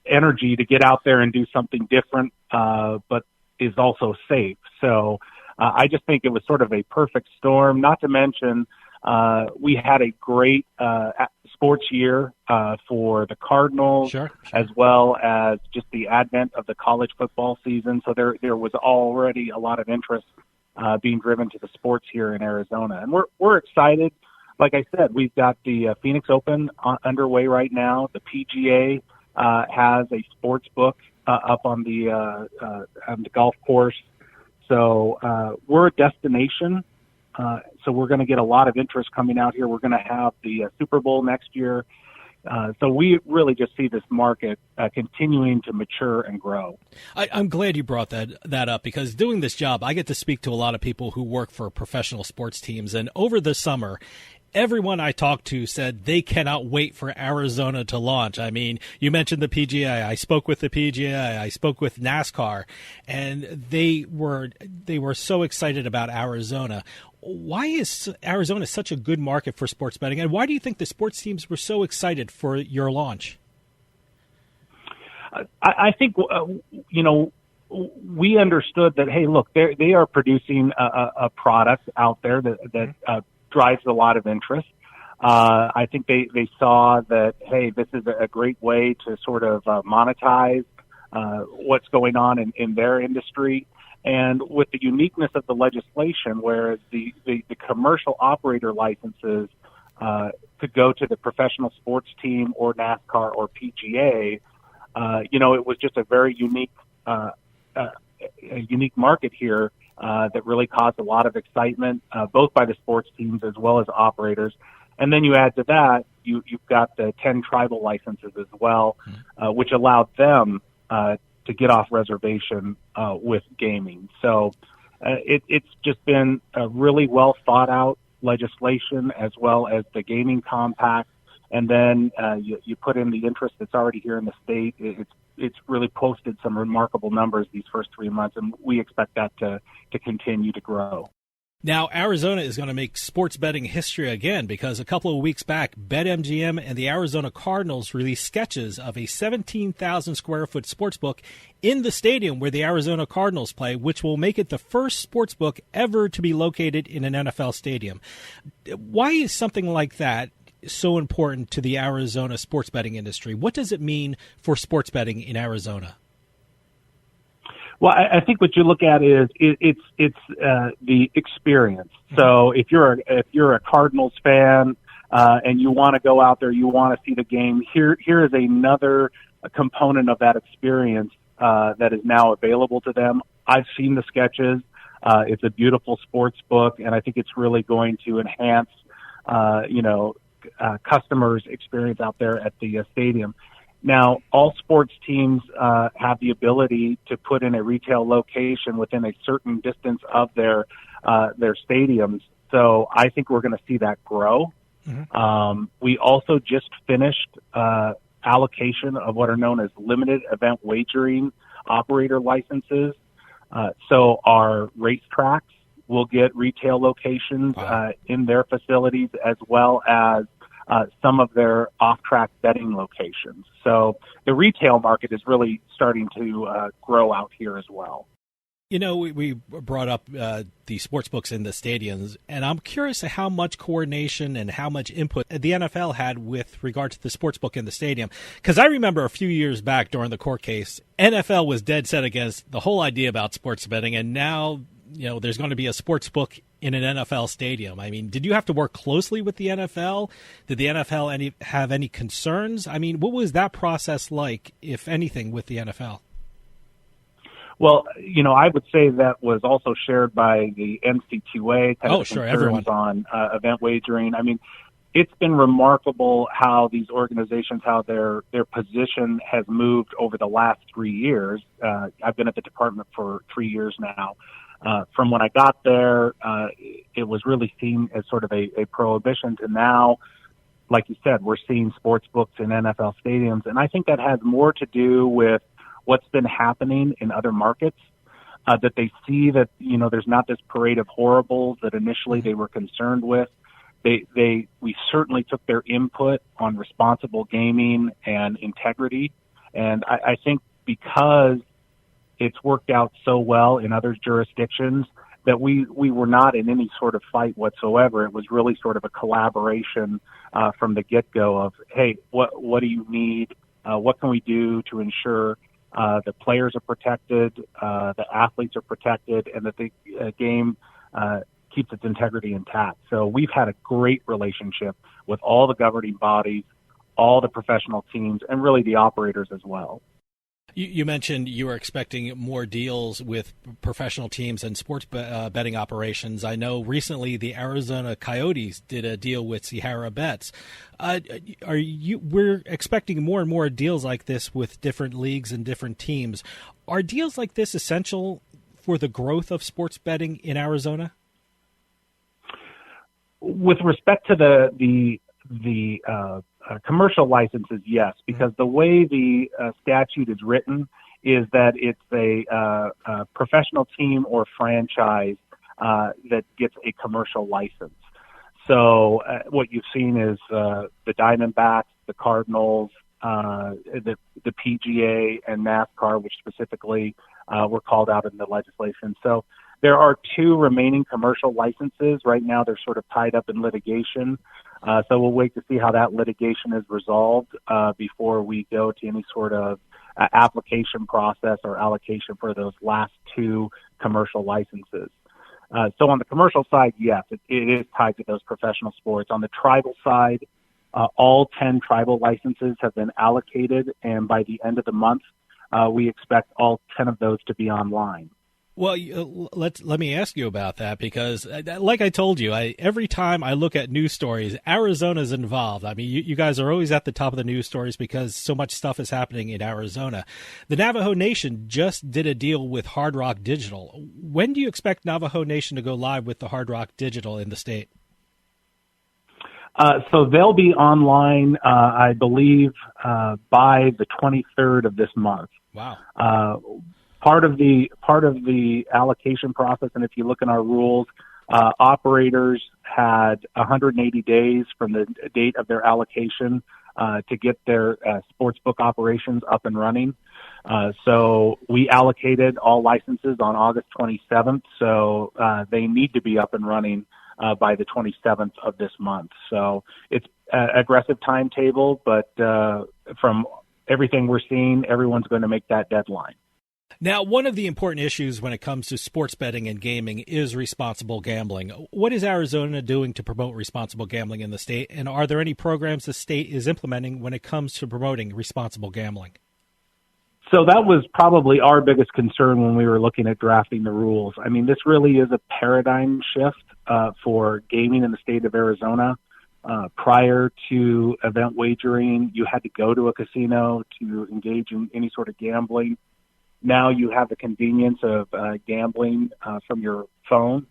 energy to get out there and do something different, but is also safe. So I just think it was sort of a perfect storm, not to mention we had a great sports year for the Cardinals, as well as just the advent of the college football season. So there was already a lot of interest being driven to the sports here in Arizona. And we're excited. Like I said, we've got the Phoenix Open underway right now. The PGA has a sports book up on the golf course. So we're a destination. So we're going to get a lot of interest coming out here. We're going to have the Super Bowl next year. So we really just see this market continuing to mature and grow. I'm glad you brought that up, because doing this job, I get to speak to a lot of people who work for professional sports teams. And over the summer, everyone I talked to said they cannot wait for Arizona to launch. I mean, you mentioned the PGA. I spoke with the PGA. I spoke with NASCAR, and they were so excited about Arizona. Why is Arizona such a good market for sports betting, and why do you think the sports teams were so excited for your launch? I think, we understood that, hey, look, they are producing a product out there that drives a lot of interest. I think they saw that, hey, this is a great way to sort of monetize what's going on in their industry. And with the uniqueness of the legislation, where the commercial operator licenses could go to the professional sports team or NASCAR or PGA, it was just a very unique market here that really caused a lot of excitement, both by the sports teams as well as operators. And then you add to that, you've got the 10 tribal licenses as well, which allowed them to get off reservation with gaming. So it's just been a really well thought out legislation, as well as the gaming compact. And then you put in the interest that's already here in the state. It's really posted some remarkable numbers these first 3 months, and we expect that to continue to grow. Now, Arizona is going to make sports betting history again, because a couple of weeks back, BetMGM and the Arizona Cardinals released sketches of a 17,000 square foot sportsbook in the stadium where the Arizona Cardinals play, which will make it the first sportsbook ever to be located in an NFL stadium. Why is something like that so important to the Arizona sports betting industry? What does it mean for sports betting in Arizona? Well, I think what you look at is it's the experience. So if you're a Cardinals fan and you want to go out there, you want to see the game, here is another component of that experience that is now available to them. I've seen the sketches. It's a beautiful sports book, and I think it's really going to enhance customers' experience out there at the stadium. Now, all sports teams have the ability to put in a retail location within a certain distance of their stadiums. So I think we're going to see that grow. Mm-hmm. We also just finished allocation of what are known as limited event wagering operator licenses. So our racetracks will get retail locations in their facilities, as well as some of their off-track betting locations. So the retail market is really starting to grow out here as well. We brought up the sports books in the stadiums, and I'm curious to how much coordination and how much input the NFL had with regard to the sports book in the stadium. Because I remember a few years back during the court case, NFL was dead set against the whole idea about sports betting, and now there's going to be a sports book in an NFL stadium. I mean, did you have to work closely with the NFL? Did the NFL have any concerns? I mean, what was that process like, if anything, with the NFL? Well, I would say that was also shared by the NC2A. Everyone on event wagering. I mean, it's been remarkable how these organizations, how their position has moved over the last 3 years. I've been at the department for 3 years now. From when I got there, it was really seen as sort of a prohibition to now, like you said, we're seeing sports books in NFL stadiums. And I think that has more to do with what's been happening in other markets, that they see that, there's not this parade of horribles that initially they were concerned with. We certainly took their input on responsible gaming and integrity. And I think because it's worked out so well in other jurisdictions that we were not in any sort of fight whatsoever. It was really sort of a collaboration from the get-go of, hey, what do you need? What can we do to ensure the players are protected, the athletes are protected, and that the game keeps its integrity intact. So we've had a great relationship with all the governing bodies, all the professional teams, and really the operators as well. You mentioned you were expecting more deals with professional teams and sports betting operations. I know recently the Arizona Coyotes did a deal with Sierra Bets. We're expecting more and more deals like this with different leagues and different teams. Are deals like this essential for the growth of sports betting in Arizona? With respect to the commercial licenses, yes, because the way the statute is written is that it's a professional team or franchise that gets a commercial license. So what you've seen is the Diamondbacks, the Cardinals, the PGA and NASCAR, which specifically were called out in the legislation. So there are 2 remaining commercial licenses. Right now they're sort of tied up in litigation. So we'll wait to see how that litigation is resolved before we go to any sort of application process or allocation for those last 2 commercial licenses. So on the commercial side, yes, it is tied to those professional sports. On the tribal side, all 10 tribal licenses have been allocated, and by the end of the month, we expect all 10 of those to be online. Well, let me ask you about that, because like I told you, every time I look at news stories, Arizona's involved. I mean, you guys are always at the top of the news stories because so much stuff is happening in Arizona. The Navajo Nation just did a deal with Hard Rock Digital. When do you expect Navajo Nation to go live with the Hard Rock Digital in the state? So they'll be online, I believe, by the 23rd of this month. Wow. Part of the allocation process, and if you look in our rules, operators had 180 days from the date of their allocation to get their sportsbook operations up and running. So we allocated all licenses on August 27th, so they need to be up and running by the 27th of this month. So it's an aggressive timetable, but from everything we're seeing, everyone's going to make that deadline. Now, one of the important issues when it comes to sports betting and gaming is responsible gambling. What is Arizona doing to promote responsible gambling in the state, and are there any programs the state is implementing when it comes to promoting responsible gambling? So that was probably our biggest concern when we were looking at drafting the rules. I mean, this really is a paradigm shift for gaming in the state of Arizona. Prior to event wagering, you had to go to a casino to engage in any sort of gambling. Now you have the convenience of gambling from your phone.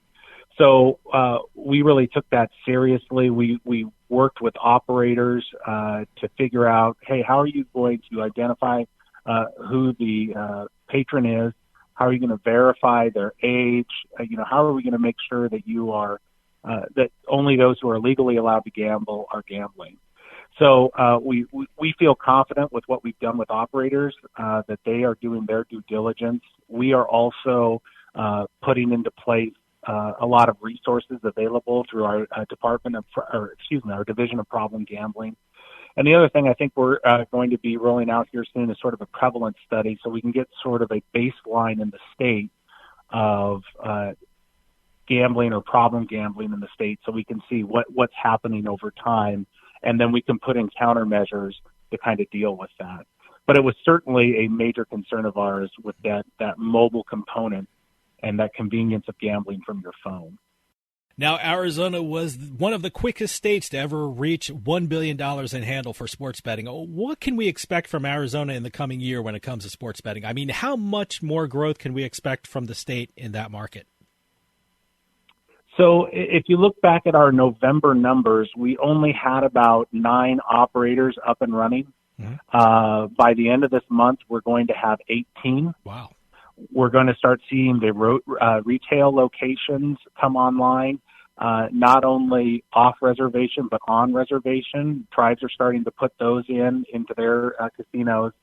So we really took that seriously. We worked with operators to figure out, hey, how are you going to identify who the patron is? How are you going to verify their age? How are we going to make sure that you are that only those who are legally allowed to gamble are gambling? So we feel confident with what we've done with operators, that they are doing their due diligence. We are also putting into place a lot of resources available through our our Division of Problem Gambling. And the other thing I think we're going to be rolling out here soon is sort of a prevalence study, so we can get sort of a baseline in the state of gambling or problem gambling in the state, so we can see what's happening over time. And then we can put in countermeasures to kind of deal with that. But it was certainly a major concern of ours with that mobile component and that convenience of gambling from your phone. Now, Arizona was one of the quickest states to ever reach $1 billion in handle for sports betting. What can we expect from Arizona in the coming year when it comes to sports betting? I mean, how much more growth can we expect from the state in that market? So if you look back at our November numbers, we only had about 9 operators up and running. Mm-hmm. By the end of this month, we're going to have 18. Wow. We're going to start seeing the retail locations come online, not only off reservation, but on reservation. Tribes are starting to put those into their casinos.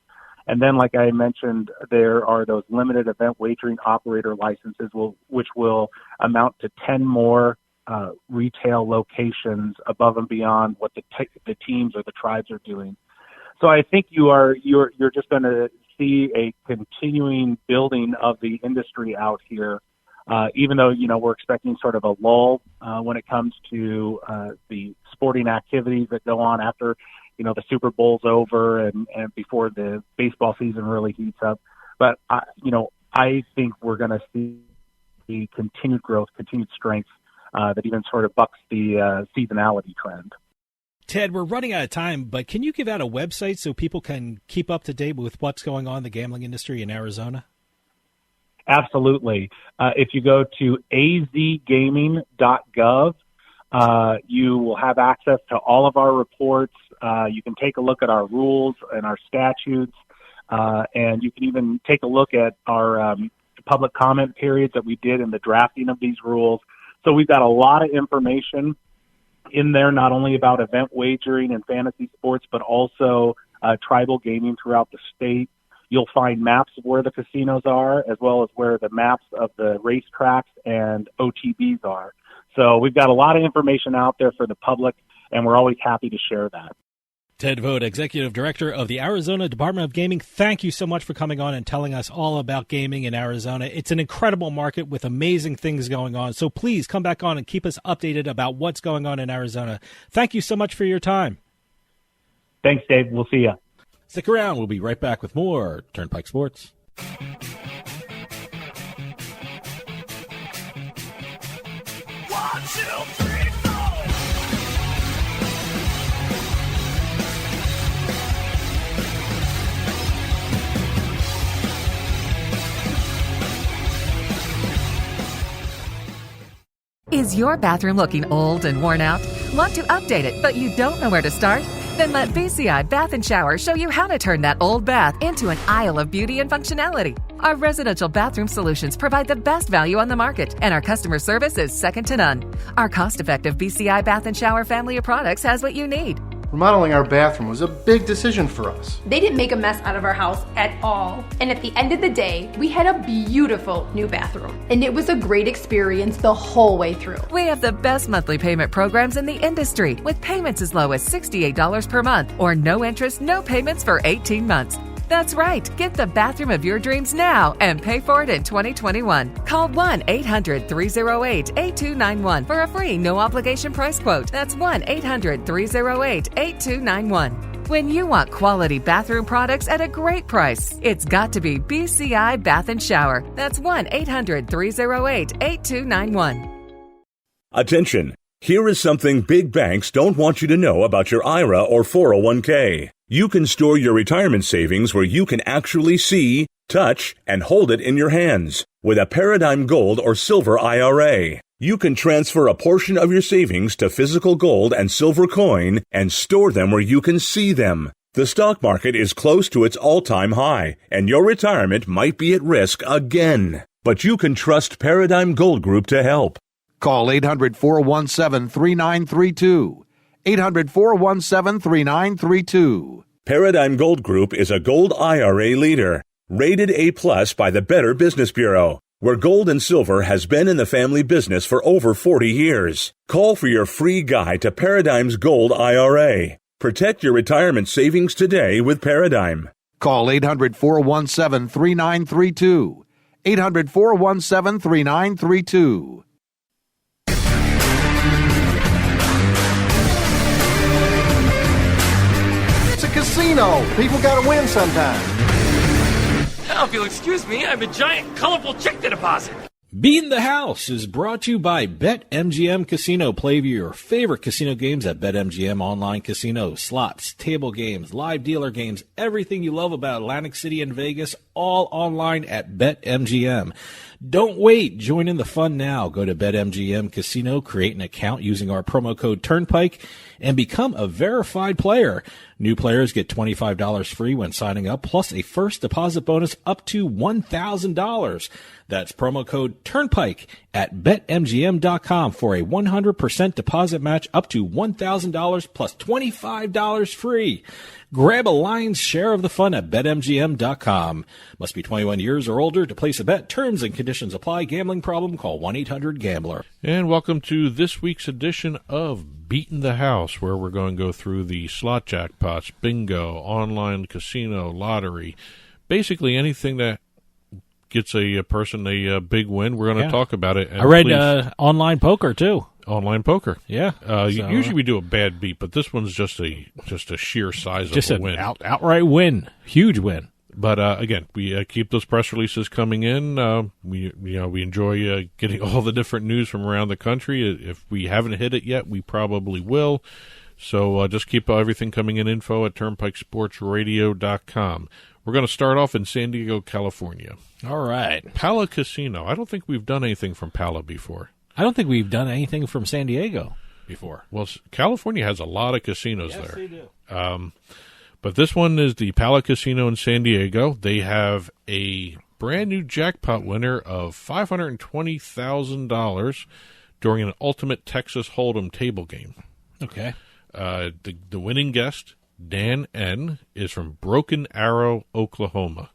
And then, like I mentioned, there are those limited event wagering operator licenses, which will amount to 10 more retail locations above and beyond what the teams or the tribes are doing. So I think you're just going to see a continuing building of the industry out here, even though we're expecting sort of a lull when it comes to the sporting activities that go on after the Super Bowl's over and before the baseball season really heats up. But, I think we're going to see continued growth, continued strength that even sort of bucks the seasonality trend. Ted, we're running out of time, but can you give out a website so people can keep up to date with what's going on in the gambling industry in Arizona? Absolutely. If you go to azgaming.gov, you will have access to all of our reports. You can take a look at our rules and our statutes, and you can even take a look at our public comment periods that we did in the drafting of these rules. So we've got a lot of information in there, not only about event wagering and fantasy sports, but also tribal gaming throughout the state. You'll find maps of where the casinos are, as well as where the maps of the racetracks and OTBs are. So we've got a lot of information out there for the public, and we're always happy to share that. Ted Vogt, Executive Director of the Arizona Department of Gaming, thank you so much for coming on and telling us all about gaming in Arizona. It's an incredible market with amazing things going on. So please come back on and keep us updated about what's going on in Arizona. Thank you so much for your time. Thanks, Dave. We'll see you. Stick around. We'll be right back with more Turnpike Sports. One, two, three, four. Is your bathroom looking old and worn out? Want to update it, but you don't know where to start? Then let BCI Bath & Shower show you how to turn that old bath into an aisle of beauty and functionality. Our residential bathroom solutions provide the best value on the market, and our customer service is second to none. Our cost-effective BCI Bath & Shower family of products has what you need. Remodeling our bathroom was a big decision for us. They didn't make a mess out of our house at all. And at the end of the day, we had a beautiful new bathroom. And it was a great experience the whole way through. We have the best monthly payment programs in the industry, with payments as low as $68 per month or no interest, no payments for 18 months. That's right. Get the bathroom of your dreams now and pay for it in 2021. Call 1-800-308-8291 for a free no-obligation price quote. That's 1-800-308-8291. When you want quality bathroom products at a great price, it's got to be BCI Bath & Shower. That's 1-800-308-8291. Attention! Here is something big banks don't want you to know about your IRA or 401k. You can store your retirement savings where you can actually see, touch, and hold it in your hands. With a Paradigm Gold or Silver IRA, you can transfer a portion of your savings to physical gold and silver coin and store them where you can see them. The stock market is close to its all-time high, and your retirement might be at risk again. But you can trust Paradigm Gold Group to help. Call 800-417-3932. 800-417-3932. Paradigm Gold Group is a gold IRA leader, rated A+ by the Better Business Bureau, where gold and silver has been in the family business for over 40 years. Call for your free guide to Paradigm's Gold IRA. Protect your retirement savings today with Paradigm. Call 800-417-3932. 800-417-3932. Casino. People gotta win sometime. Now, if you'll excuse me, I have a giant, colorful check to deposit. Beatin The House is brought to you by BetMGM Casino. Play your favorite casino games at BetMGM Online Casino. Slots, table games, live dealer games, everything you love about Atlantic City and Vegas, all online at BetMGM. Don't wait. Join in the fun now. Go to BetMGM Casino, create an account using our promo code Turnpike, and become a verified player. New players get $25 free when signing up, plus a first deposit bonus up to $1,000. That's promo code Turnpike at BetMGM.com for a 100% deposit match up to $1,000 plus $25 free. Grab a lion's share of the fun at BetMGM.com. Must be 21 years or older to place a bet. Terms and conditions apply. Gambling problem? Call 1-800-GAMBLER. And welcome to this week's edition of Beatin The House, where we're going to go through the slot jackpots, bingo, online casino, lottery, basically anything that gets a person a big win. We're going to talk about it. And I read online poker, too. Online poker, yeah. Usually we do a bad beat, but this one's just a sheer size just of a win, outright win, huge win. But again, we keep those press releases coming in. We enjoy getting all the different news from around the country. If we haven't hit it yet, we probably will. So just keep everything coming in. Info at TurnpikeSportsRadio.com. We're going to start off in San Diego, California. All right, Pala Casino. I don't think we've done anything from Pala before. I don't think we've done anything from San Diego before. Well, California has a lot of casinos there. Yes, they do. But this one is the Pala Casino in San Diego. They have a brand new jackpot winner of $520,000 during an Ultimate Texas Hold'em table game. Okay. The winning guest Dan N. is from Broken Arrow, Oklahoma.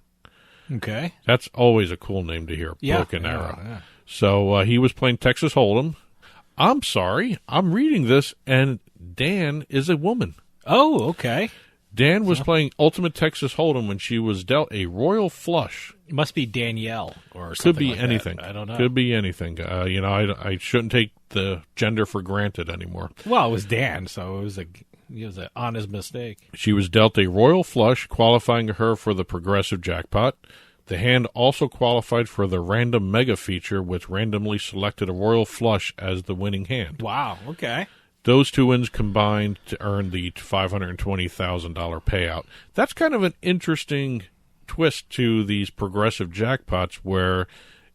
Okay. That's always a cool name to hear, Broken Arrow. Yeah. So he was playing Texas Hold'em. I'm sorry, I'm reading this, and Dan is a woman. Oh, okay. Dan was playing Ultimate Texas Hold'em when she was dealt a royal flush. It must be Danielle or something. Could be like anything. That. I don't know. Could be anything. I shouldn't take the gender for granted anymore. Well, it was Dan, so it was an honest mistake. She was dealt a royal flush, qualifying her for the progressive jackpot. The hand also qualified for the random mega feature, which randomly selected a royal flush as the winning hand. Wow, okay. Those two wins combined to earn the $520,000 payout. That's kind of an interesting twist to these progressive jackpots where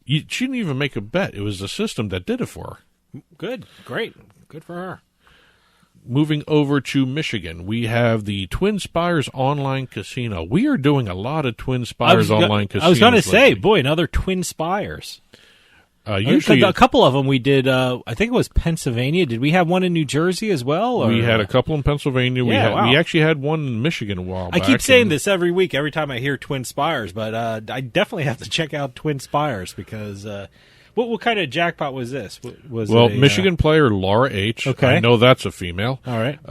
she didn't even make a bet. It was the system that did it for her. Good, great. Good for her. Moving over to Michigan, we have the Twin Spires Online Casino. We are doing a lot of Twin Spires Online Casinos. I was going to say, lately. boy, another Twin Spires. Usually, a couple of them we did. I think it was Pennsylvania. Did we have one in New Jersey as well? Or? We had a couple in Pennsylvania. Yeah, we actually had one in Michigan a while back. I keep saying this every week, every time I hear Twin Spires, but I definitely have to check out Twin Spires because what kind of jackpot was this? Michigan player Laura H. Okay. I know that's a female. All right.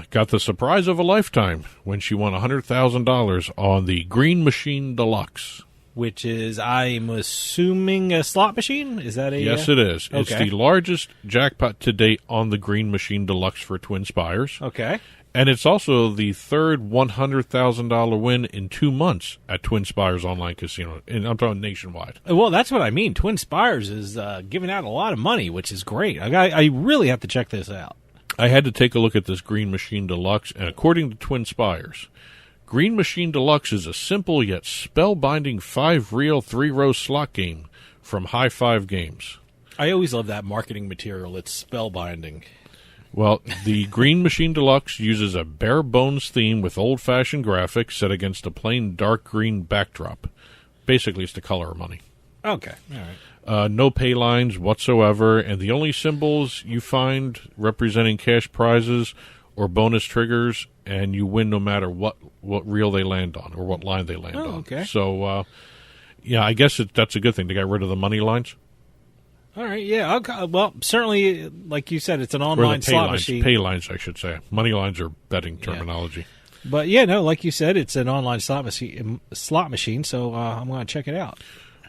Got the surprise of a lifetime when she won $100,000 on the Green Machine Deluxe. Which is, I'm assuming, a slot machine? Is that a... Yes, it is. Okay. It's the largest jackpot to date on the Green Machine Deluxe for Twin Spires. Okay. And it's also the third $100,000 win in 2 months at Twin Spires Online Casino. And I'm talking nationwide. Well, that's what I mean. Twin Spires is giving out a lot of money, which is great. I really have to check this out. I had to take a look at this Green Machine Deluxe, and according to Twin Spires, Green Machine Deluxe is a simple yet spellbinding 5-reel, 3-row slot game from High Five Games. I always love that marketing material. It's spellbinding. Well, the Green Machine Deluxe uses a bare-bones theme with old-fashioned graphics set against a plain dark green backdrop. Basically, it's the color of money. Okay, all right. No pay lines whatsoever, and the only symbols you find representing cash prizes or bonus triggers, and you win no matter what reel they land on or what line they land on. Okay. So, I guess that's a good thing to get rid of the money lines. All right, yeah. Okay. Well, certainly, like you said, it's an online slot machine. Pay lines, I should say. Money lines are betting terminology. Yeah. But, yeah, no, like you said, it's an online slot machine, so I'm going to check it out.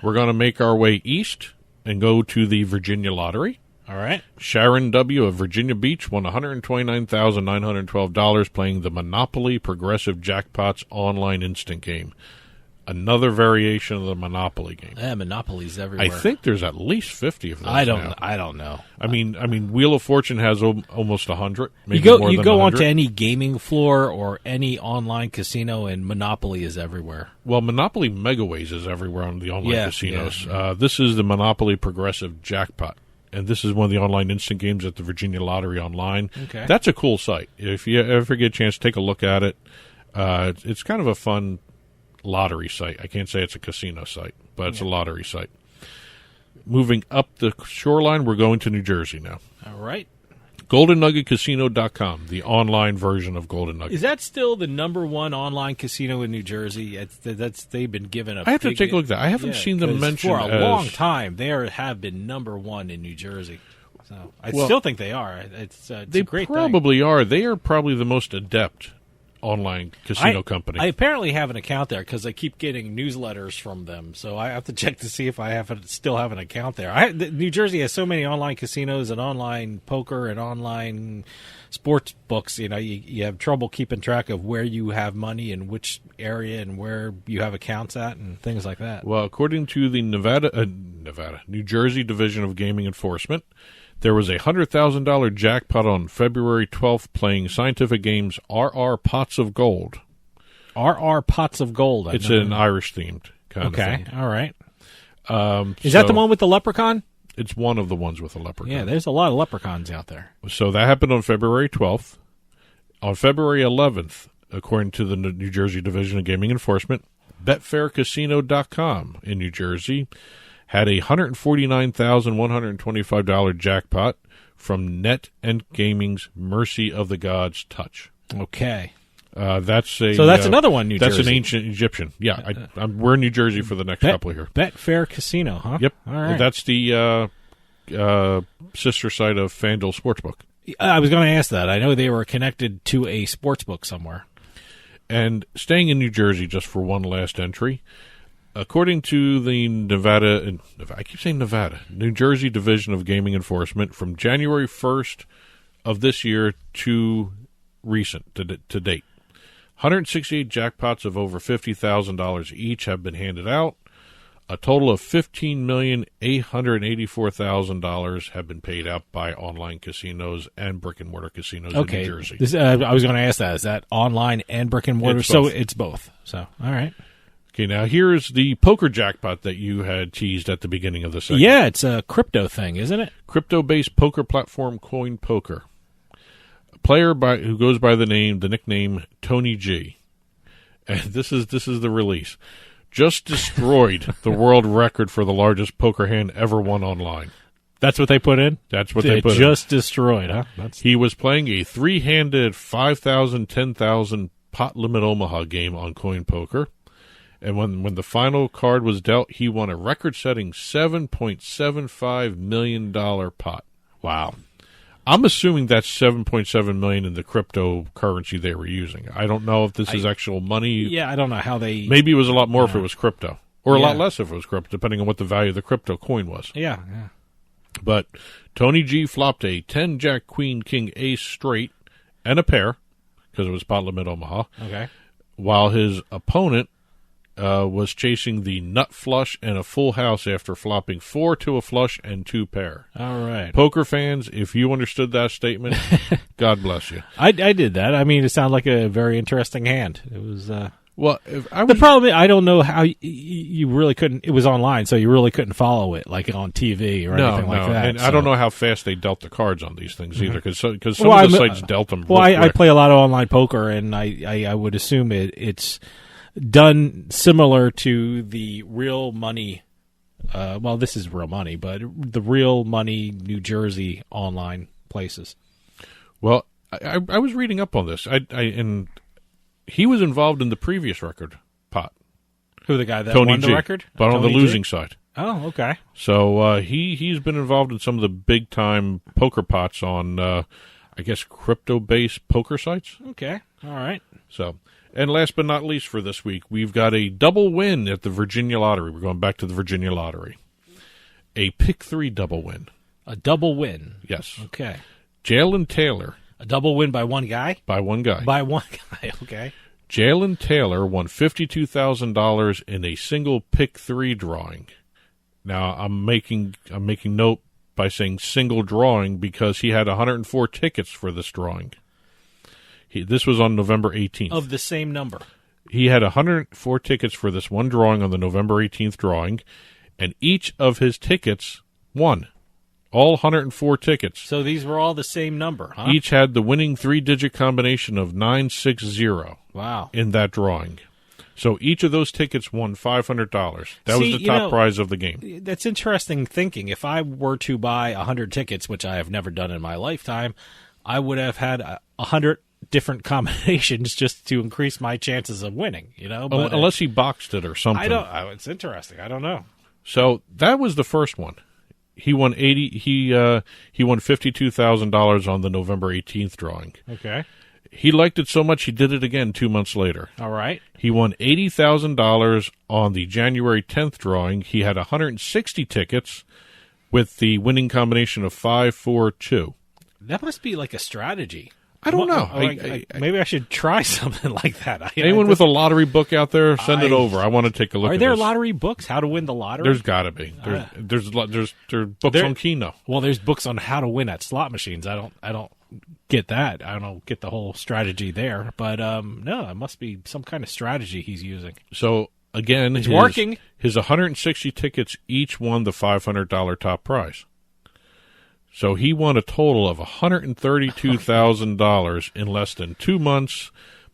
We're going to make our way east and go to the Virginia Lottery. All right. Sharon W. of Virginia Beach won $129,912 playing the Monopoly Progressive Jackpots online instant game. Another variation of the Monopoly game. Yeah, Monopoly's everywhere. I think there's at least 50 of those. I don't know. I mean, Wheel of Fortune has almost 100. Maybe You more than go 100. onto any gaming floor or any online casino, and Monopoly is everywhere. Well, Monopoly Megaways is everywhere on the online casinos. Yeah. This is the Monopoly Progressive Jackpot, and this is one of the online instant games at the Virginia Lottery online. Okay. That's a cool site. If you ever get a chance, take a look at it. It's kind of a fun lottery site. I can't say it's a casino site, but it's a lottery site. Moving up the shoreline, we're going to New Jersey now. All right. GoldenNuggetCasino.com, the online version of Golden Nugget. Is that still the number one online casino in New Jersey? They've been given a. I have to take a look at that. I haven't seen them mentioned for a long time. They have been number one in New Jersey. So I still think they are. It's a great thing. They probably are. They are probably the most adept online casino company. I apparently have an account there because I keep getting newsletters from them. So I have to check to see if I still have an account there. New Jersey has so many online casinos and online poker and online sports books. You have trouble keeping track of where you have money and which area and where you have accounts at and things like that. Well, according to the New Jersey Division of Gaming Enforcement, there was a $100,000 jackpot on February 12th playing Scientific Games RR Pots of Gold. RR Pots of Gold. It's an Irish-themed kind of thing. Okay, all right. Is that the one with the leprechaun? It's one of the ones with the leprechaun. Yeah, there's a lot of leprechauns out there. So that happened on February 12th. On February 11th, according to the New Jersey Division of Gaming Enforcement, BetfairCasino.com in New Jersey had a $149,125 jackpot from Net and Gaming's Mercy of the Gods Touch. Okay. That's another one, New Jersey. That's an ancient Egyptian. Yeah, we're in New Jersey for the next couple here. Betfair Casino, huh? Yep. All right. That's the sister site of FanDuel Sportsbook. I was going to ask that. I know they were connected to a sportsbook somewhere. And staying in New Jersey just for one last entry, according to the New Jersey Division of Gaming Enforcement, from January 1st of this year to recent, to date, 168 jackpots of over $50,000 each have been handed out. A total of $15,884,000 have been paid out by online casinos and brick-and-mortar casinos in New Jersey. I was going to ask that. Is that online and brick-and-mortar? It's both. So, all right. Okay, now here's the poker jackpot that you had teased at the beginning of the segment. Yeah, it's a crypto thing, isn't it? Crypto-based poker platform Coin Poker. A player who goes by the nickname Tony G. And this is the release. Just destroyed the world record for the largest poker hand ever won online. That's what they put in? That's what they put in. Just destroyed, huh? He was playing a three-handed 5,000, 10,000 pot limit Omaha game on Coin Poker. And when the final card was dealt, he won a record-setting $7.75 million pot. Wow. I'm assuming that's $7.7 million in the cryptocurrency they were using. I don't know if this is actual money. Yeah, I don't know how they... Maybe it was a lot more if it was crypto. Or a lot less if it was crypto, depending on what the value of the crypto coin was. Yeah. But Tony G flopped a 10 Jack Queen King Ace straight and a pair, because it was pot limit Omaha. Okay. While his opponent was chasing the nut flush and a full house after flopping 4 to a flush and 2 pair. All right. Poker fans, if you understood that statement, God bless you. I did that. I mean, it sounded like a very interesting hand. It was... Well, the problem is, I don't know how you really couldn't. It was online, so you really couldn't follow it like on TV or anything like that. And I don't know how fast they dealt the cards on these things either, because some of the sites dealt them. Well, I play a lot of online poker, and I would assume it's done similar to the real money. Well, this is real money, but the real money New Jersey online places. Well, I was reading up on this. And he was involved in the previous record pot. Who, the guy that Tony won the G, record? but on the Tony losing G? side. Oh, okay. So he's been involved in some of the big time poker pots on, I guess, crypto based poker sites. Okay, all right. So, and last but not least for this week, we've got a double win at the Virginia Lottery. We're going back to the Virginia Lottery. A pick 3 double win. A double win. Yes. Okay. Jalen Taylor. A double win by one guy? By one guy. By one guy, okay. Jalen Taylor won $52,000 in a single pick 3 drawing. Now, I'm making note by saying single drawing because he had 104 tickets for this drawing. This was on November 18th. Of the same number. He had 104 tickets for this one drawing on the November 18th drawing, and each of his tickets won. All 104 tickets. So these were all the same number, huh? Each had the winning 3-digit combination of 960. Wow. In that drawing. So each of those tickets won $500. That was the top prize of the game. That's interesting thinking. If I were to buy 100 tickets, which I have never done in my lifetime, I would have had 100 different combinations just to increase my chances of winning, you know? But unless he boxed it or something. It's interesting. I don't know. So that was the first one. He won He won $52,000 on the November 18th drawing. Okay. He liked it so much he did it again 2 months later. All right. He won $80,000 on the January 10th drawing. He had 160 tickets with the winning combination of 5-4-2. That must be like a strategy. I don't know. Maybe I should try something like that. Anyone with a lottery book out there, send it over. I want to take a look at this. Are there lottery books? How to win the lottery? There's got to be. There's books on Keno. Well, there's books on how to win at slot machines. I don't get that. I don't get the whole strategy there. But no, it must be some kind of strategy he's using. So again, it's working. His 160 tickets each won the $500 top prize. So he won a total of $132,000 in less than 2 months,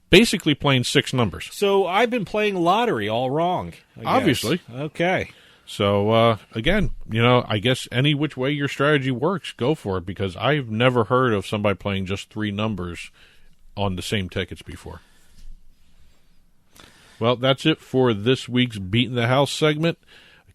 basically playing 6 numbers. So I've been playing lottery all wrong. Obviously. Okay. So, again, I guess any which way your strategy works, go for it, because I've never heard of somebody playing just 3 numbers on the same tickets before. Well, that's it for this week's Beatin The House segment.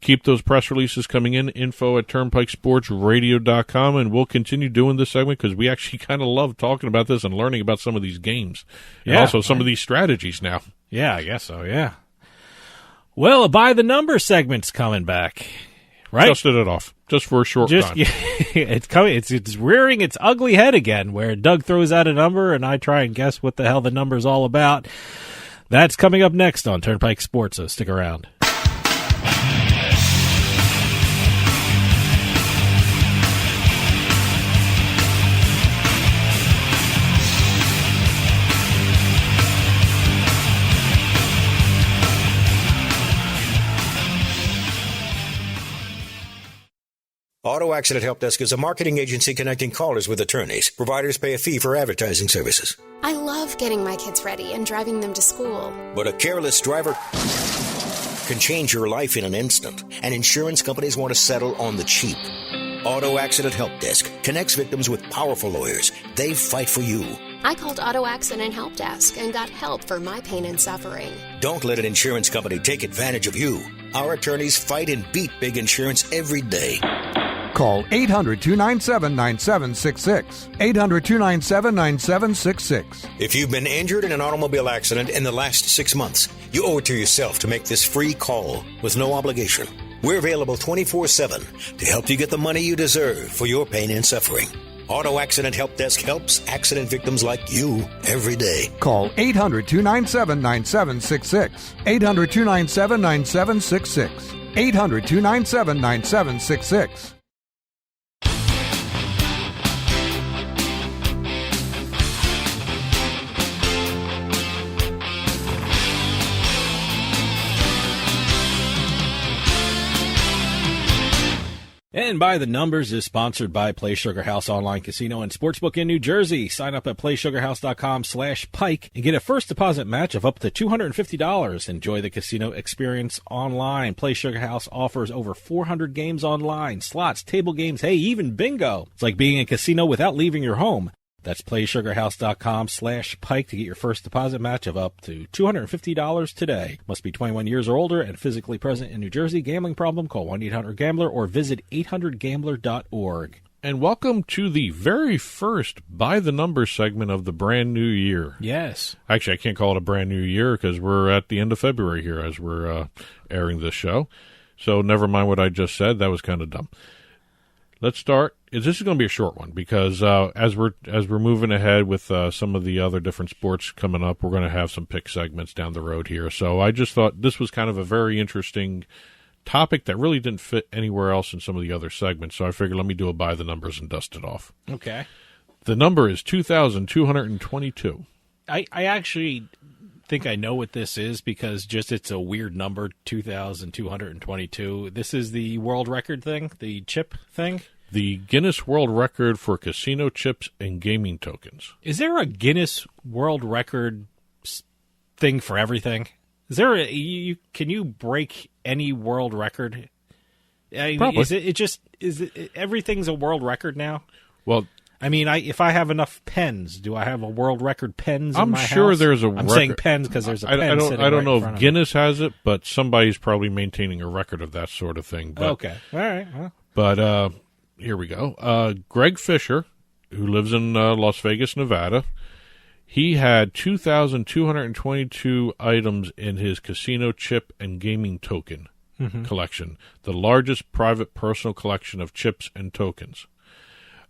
Keep those press releases coming in, info@turnpikesportsradio.com, and we'll continue doing this segment because we actually kind of love talking about this and learning about some of these games. And also some of these strategies now. Yeah, I guess so, yeah. Well, a By the Numbers segment's coming back, right? Dusted it off, just for a short time. Yeah, it's coming. It's rearing its ugly head again, where Doug throws out a number and I try and guess what the hell the number's all about. That's coming up next on Turnpike Sports, so stick around. Auto Accident Help Desk is a marketing agency connecting callers with attorneys. Providers pay a fee for advertising services. I love getting my kids ready and driving them to school. But a careless driver can change your life in an instant, and insurance companies want to settle on the cheap. Auto Accident Help Desk connects victims with powerful lawyers. They fight for you. I called Auto Accident Help Desk and got help for my pain and suffering. Don't let an insurance company take advantage of you. Our attorneys fight and beat big insurance every day. Call 800-297-9766. 800-297-9766. If you've been injured in an automobile accident in the last 6 months, you owe it to yourself to make this free call with no obligation. We're available 24/7 to help you get the money you deserve for your pain and suffering. Auto Accident Help Desk helps accident victims like you every day. Call 800-297-9766. 800-297-9766. 800-297-9766. And By the Numbers is sponsored by Play Sugar House Online Casino and Sportsbook in New Jersey. Sign up at playsugarhouse.com/Pike and get a first deposit match of up to $250. Enjoy the casino experience online. Play Sugar House offers over 400 games online, slots, table games, hey, even bingo. It's like being in a casino without leaving your home. That's playsugarhouse.com/Pike to get your first deposit match of up to $250 today. Must be 21 years or older and physically present in New Jersey. Gambling problem? Call 1-800-GAMBLER or visit 800gambler.org. And welcome to the very first By the Numbers segment of the brand new year. Yes. Actually, I can't call it a brand new year because we're at the end of February here as we're airing this show. So never mind what I just said. That was kind of dumb. Let's start. This is going to be a short one because as we're moving ahead with some of the other different sports coming up, we're going to have some pick segments down the road here. So I just thought this was kind of a very interesting topic that really didn't fit anywhere else in some of the other segments. So I figured let me do a By the Numbers and dust it off. Okay. The number is 2,222. I actually think I know what this is because just it's a weird number, 2,222. This is the world record thing, the chip thing? The Guinness World Record for casino chips and gaming tokens. Is there a Guinness World Record thing for everything? Is there can you break any world record? Probably. Is it everything's a world record now? Well, I mean, if I have enough pens, do I have a world record pens in my house? I'm sure there's a I'm record. saying pens because there's a pen sitting I don't know right if Guinness has it, but somebody's probably maintaining a record of that sort of thing. But, okay. All right. Well. But here we go. Greg Fisher, who lives in Las Vegas, Nevada, he had 2,222 items in his casino chip and gaming token collection, the largest private personal collection of chips and tokens.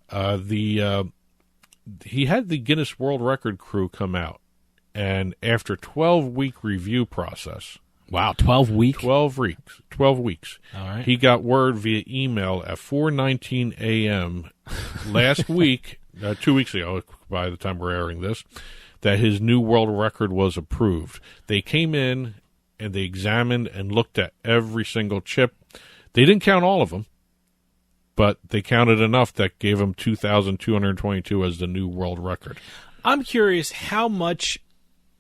He had the Guinness World Record crew come out, and after 12-week review process. Wow, 12 weeks? 12 weeks. 12 weeks. All right. He got word via email at 4:19 a.m. last week, 2 weeks ago, by the time we're airing this, that his new world record was approved. They came in and they examined and looked at every single chip. They didn't count all of them, but they counted enough that gave him 2,222 as the new world record. I'm curious how much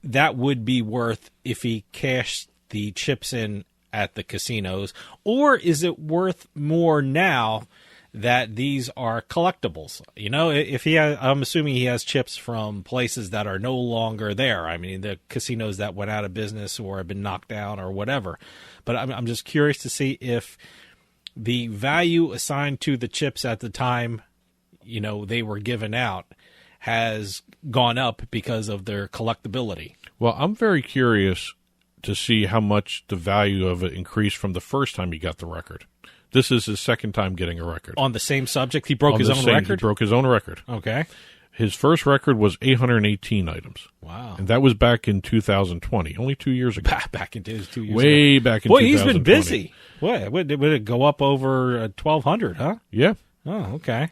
that would be worth if he cashed the chips in at the casinos, or is it worth more now that these are collectibles. You know, if he has, I'm assuming he has chips from places that are no longer there. I mean, the casinos that went out of business or have been knocked down or whatever. But I'm just curious to see if the value assigned to the chips at the time, you know, they were given out has gone up because of their collectability. Well, I'm very curious to see how much the value of it increased from the first time he got the record. This is his second time getting a record. On the same subject? He broke his own record? He broke his own record. Okay. His first record was 818 items. Wow. And that was back in 2020, only 2 years ago. Back in 2 years ago. Way back in 2020. Boy, he's been busy. What, would it go up over 1,200, huh? Yeah. Oh, okay.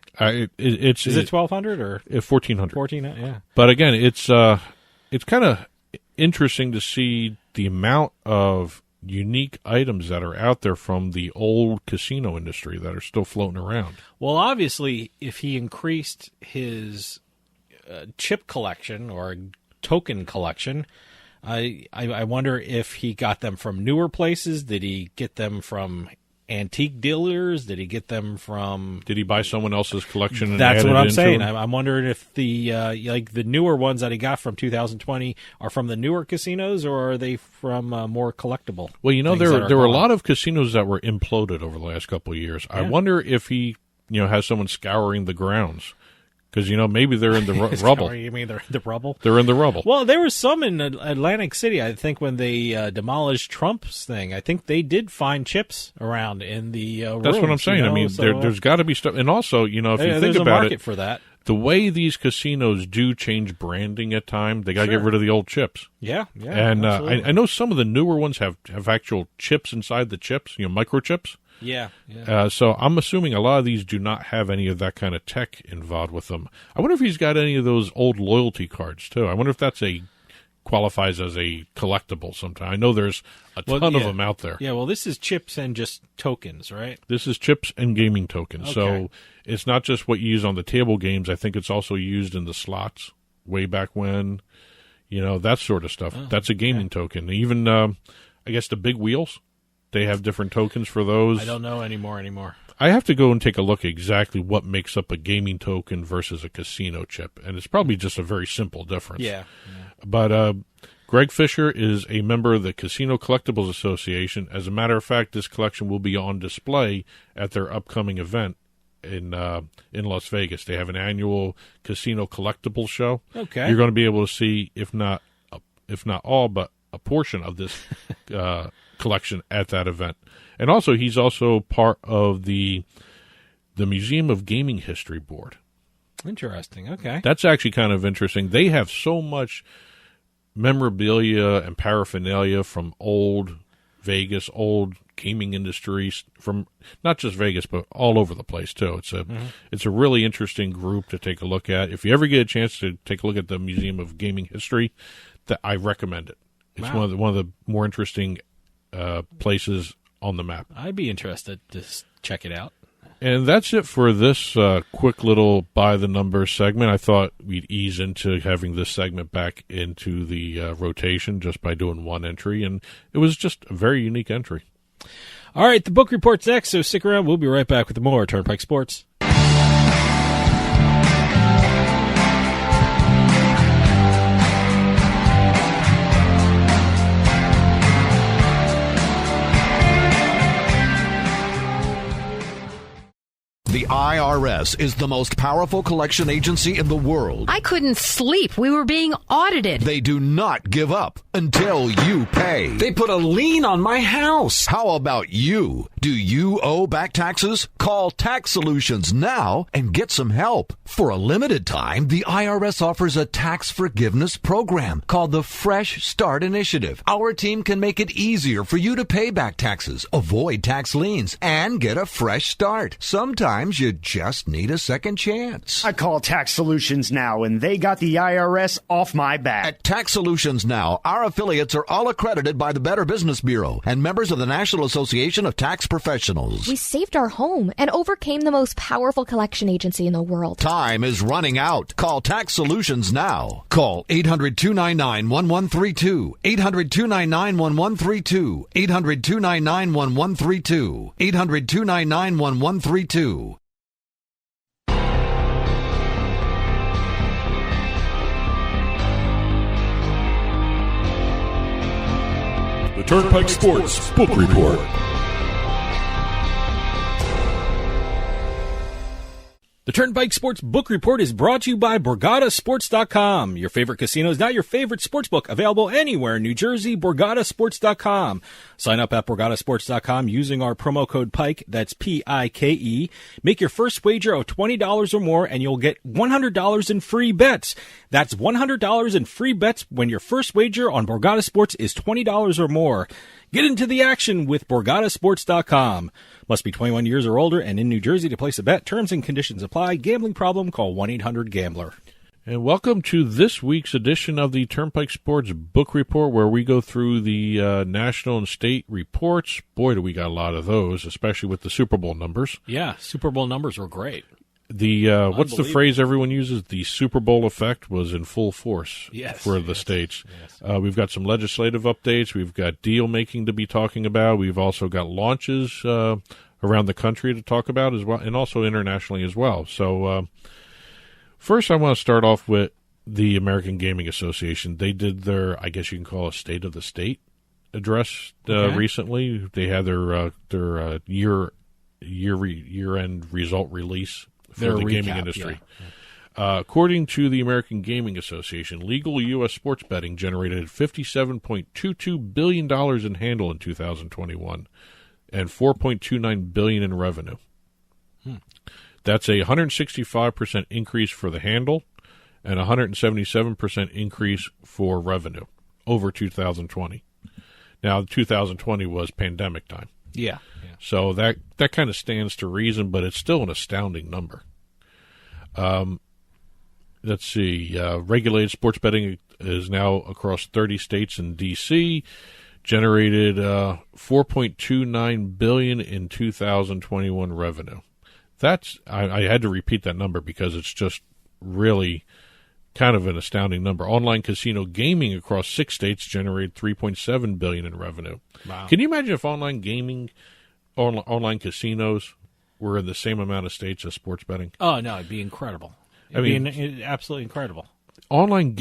Is it 1,200 or 1,400? 1,400, yeah. But again, it's kind of interesting to see the amount of unique items that are out there from the old casino industry that are still floating around. Well, obviously, if he increased his chip collection or token collection, I wonder if he got them from newer places. Did he get them from antique dealers? Did he get them from? Did he buy someone else's collection? And That's what I'm saying. Them? I'm wondering if the like the newer ones that he got from 2020 are from the newer casinos, or are they from more collectible? Well, you know, there were a lot of casinos that were imploded over the last couple of years. Yeah. I wonder if he, has someone scouring the grounds. Because, maybe they're in the rubble. You mean they're in the rubble? They're in the rubble. Well, there was some in Atlantic City, I think, when they demolished Trump's thing. I think they did find chips around in the rooms. That's what I'm saying. I mean, there's got to be stuff. And also, if you think about there's a market for that. The way these casinos do change branding at times, they got to get rid of the old chips. Yeah. And I know some of the newer ones have actual chips inside the chips, microchips. Yeah. So I'm assuming a lot of these do not have any of that kind of tech involved with them. I wonder if he's got any of those old loyalty cards too. I wonder if that's qualifies as a collectible sometime. I know there's a ton of them out there. Yeah, well, this is chips and just tokens, right? This is chips and gaming tokens. Okay. So it's not just what you use on the table games. I think it's also used in the slots way back when, that sort of stuff. Oh, that's a gaming token. Even, I guess the big wheels. They have different tokens for those. I don't know anymore. I have to go and take a look at exactly what makes up a gaming token versus a casino chip, and it's probably just a very simple difference. Yeah. But Greg Fisher is a member of the Casino Collectibles Association. As a matter of fact, this collection will be on display at their upcoming event in Las Vegas. They have an annual casino collectibles show. Okay. You're going to be able to see, if not all, but a portion of this collection at that event. And also, he's also part of the Museum of Gaming History Board. Interesting. Okay. That's actually kind of interesting. They have so much memorabilia and paraphernalia from old Vegas, old gaming industries, from not just Vegas, but all over the place, too. It's a really interesting group to take a look at. If you ever get a chance to take a look at the Museum of Gaming History, I recommend it. It's one of the more interesting places on the map. I'd be interested to check it out. And that's it for this quick little by the numbers segment. I thought we'd ease into having this segment back into the rotation just by doing one entry, and it was just a very unique entry. All right, the book report's next, so stick around. We'll be right back with more Turnpike Sports. The IRS is the most powerful collection agency in the world. I couldn't sleep. We were being audited. They do not give up until you pay. They put a lien on my house. How about you? Do you owe back taxes? Call Tax Solutions now and get some help. For a limited time, the IRS offers a tax forgiveness program called the Fresh Start Initiative. Our team can make it easier for you to pay back taxes, avoid tax liens, and get a fresh start. Sometimes you just need a second chance. I call Tax Solutions now, and they got the IRS off my back. At Tax Solutions Now, our affiliates are all accredited by the Better Business Bureau and members of the National Association of Tax Professionals. We saved our home and overcame the most powerful collection agency in the world. Time is running out. Call Tax Solutions now. Call 800-299-1132. 800-299-1132. 800-299-1132. 800-299-1132. Turnpike Sports Book Report. The Turnpike Sports Book Report is brought to you by BorgataSports.com. Your favorite casino is now your favorite sportsbook. Available anywhere in New Jersey, BorgataSports.com. Sign up at BorgataSports.com using our promo code PIKE, that's P-I-K-E. Make your first wager of $20 or more and you'll get $100 in free bets. That's $100 in free bets when your first wager on Borgata Sports is $20 or more. Get into the action with BorgataSports.com. Must be 21 years or older and in New Jersey to place a bet. Terms and conditions apply. Gambling problem? Call 1-800-GAMBLER. And welcome to this week's edition of the Turnpike Sports Book Report, where we go through the national and state reports. Boy, do we got a lot of those, especially with the Super Bowl numbers. Yeah, Super Bowl numbers were great. The what's the phrase everyone uses? The Super Bowl effect was in full force for the states. Yes. We've got some legislative updates. We've got deal making to be talking about. We've also got launches around the country to talk about as well, and also internationally as well. So first, I want to start off with the American Gaming Association. They did their, I guess you can call it, State of the State address recently. They had their year-end result release for the gaming industry. Yeah. According to the American Gaming Association, legal U.S. sports betting generated $57.22 billion in handle in 2021 and $4.29 billion in revenue. That's a 165% increase for the handle and 177% increase for revenue over 2020. Now, 2020 was pandemic time. Yeah. So that kind of stands to reason, but it's still an astounding number. Let's see. Regulated sports betting is now across 30 states and D.C., generated $4.29 billion in 2021 revenue. That's I had to repeat that number because it's just really kind of an astounding number. Online casino gaming across 6 states generated $3.7 billion in revenue. Wow. Can you imagine if online casinos were in the same amount of states as sports betting? Oh, no, it'd be incredible. It'd be absolutely incredible. Online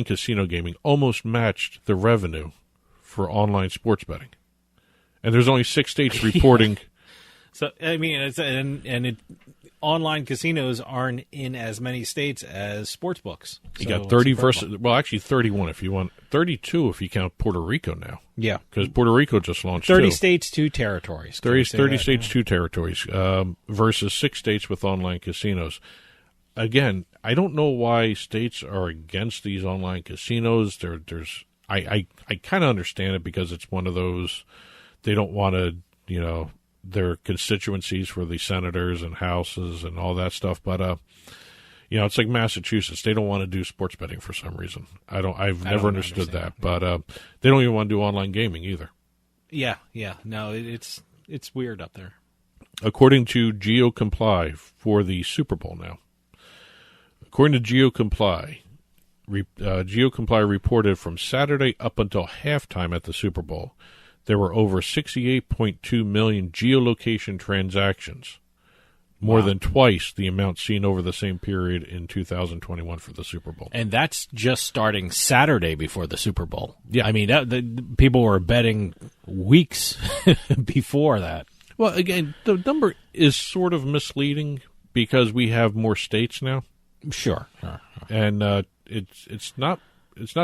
casino gaming almost matched the revenue for online sports betting. And there's only 6 states reporting. So, I mean, online casinos aren't in as many states as sports books. You got 30 versus, well, actually 31 if you want, 32 if you count Puerto Rico now. Yeah. Because Puerto Rico just launched 30 states, 2 territories. 30 states, 2 territories, versus 6 states with online casinos. Again, I don't know why states are against these online casinos. I kind of understand it because it's one of those, they don't want to, their constituencies for the senators and houses and all that stuff. But, it's like Massachusetts. They don't want to do sports betting for some reason. I've never understood that. But they don't even want to do online gaming either. Yeah. No, it's weird up there. According to GeoComply for the Super Bowl now. According to GeoComply, GeoComply reported from Saturday up until halftime at the Super Bowl, there were over 68.2 million geolocation transactions, more than twice the amount seen over the same period in 2021 for the Super Bowl. And that's just starting Saturday before the Super Bowl. Yeah. I mean, people were betting weeks before that. Well, again, the number is sort of misleading because we have more states now. Sure. And it's not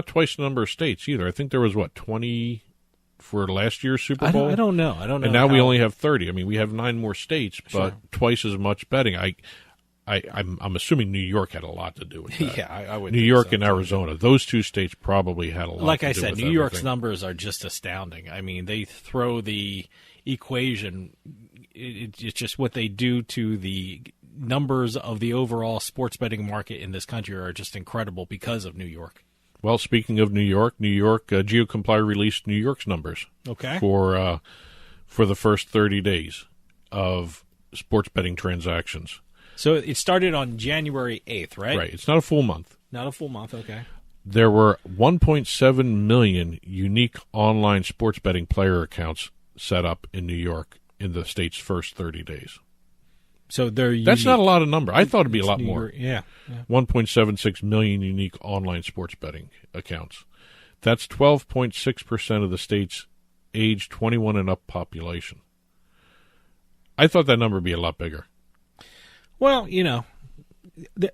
twice the number of states either. I think there was 20 for last year's Super Bowl. I don't know. And now we only have 30. I mean, we have 9 more states, but twice as much betting. I'm assuming New York had a lot to do with that. Yeah, I would. New York and Arizona, those 2 states probably had a lot. Like to I do said, with New York's everything. numbers are just astounding. I mean, they throw the equation. It's just what they do to the numbers of the overall sports betting market in this country are just incredible because of New York. Well, speaking of New York, GeoComply released New York's numbers. Okay. For the first 30 days of sports betting transactions. So it started on January 8th, right? Right. It's not a full month. Not a full month, okay. There were 1.7 million unique online sports betting player accounts set up in New York in the state's first 30 days. So that's not a lot of number. I thought it'd be a lot more. Yeah. 1.76 million unique online sports betting accounts. That's 12.6% of the state's age 21 and up population. I thought that number would be a lot bigger. Well,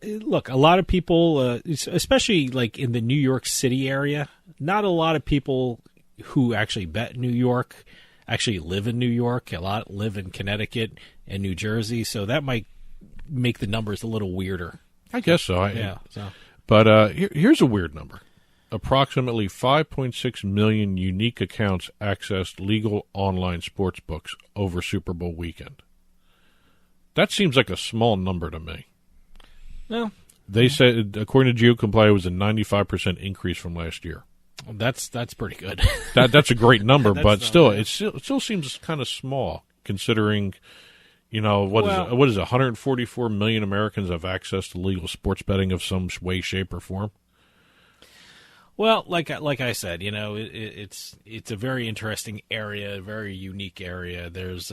look, a lot of people, especially like in the New York City area, not a lot of people who actually bet in New York actually live in New York. A lot live in Connecticut and New Jersey, so that might make the numbers a little weirder. I guess so. But here's a weird number. Approximately 5.6 million unique accounts accessed legal online sports books over Super Bowl weekend. That seems like a small number to me. No. They said, according to GeoComply, it was a 95% increase from last year. Well, that's pretty good. That's a great number, but still, it still seems kind of small considering, what is it? 144 million Americans have access to legal sports betting of some way, shape, or form. Well, like I said, it's a very interesting area, a very unique area. There's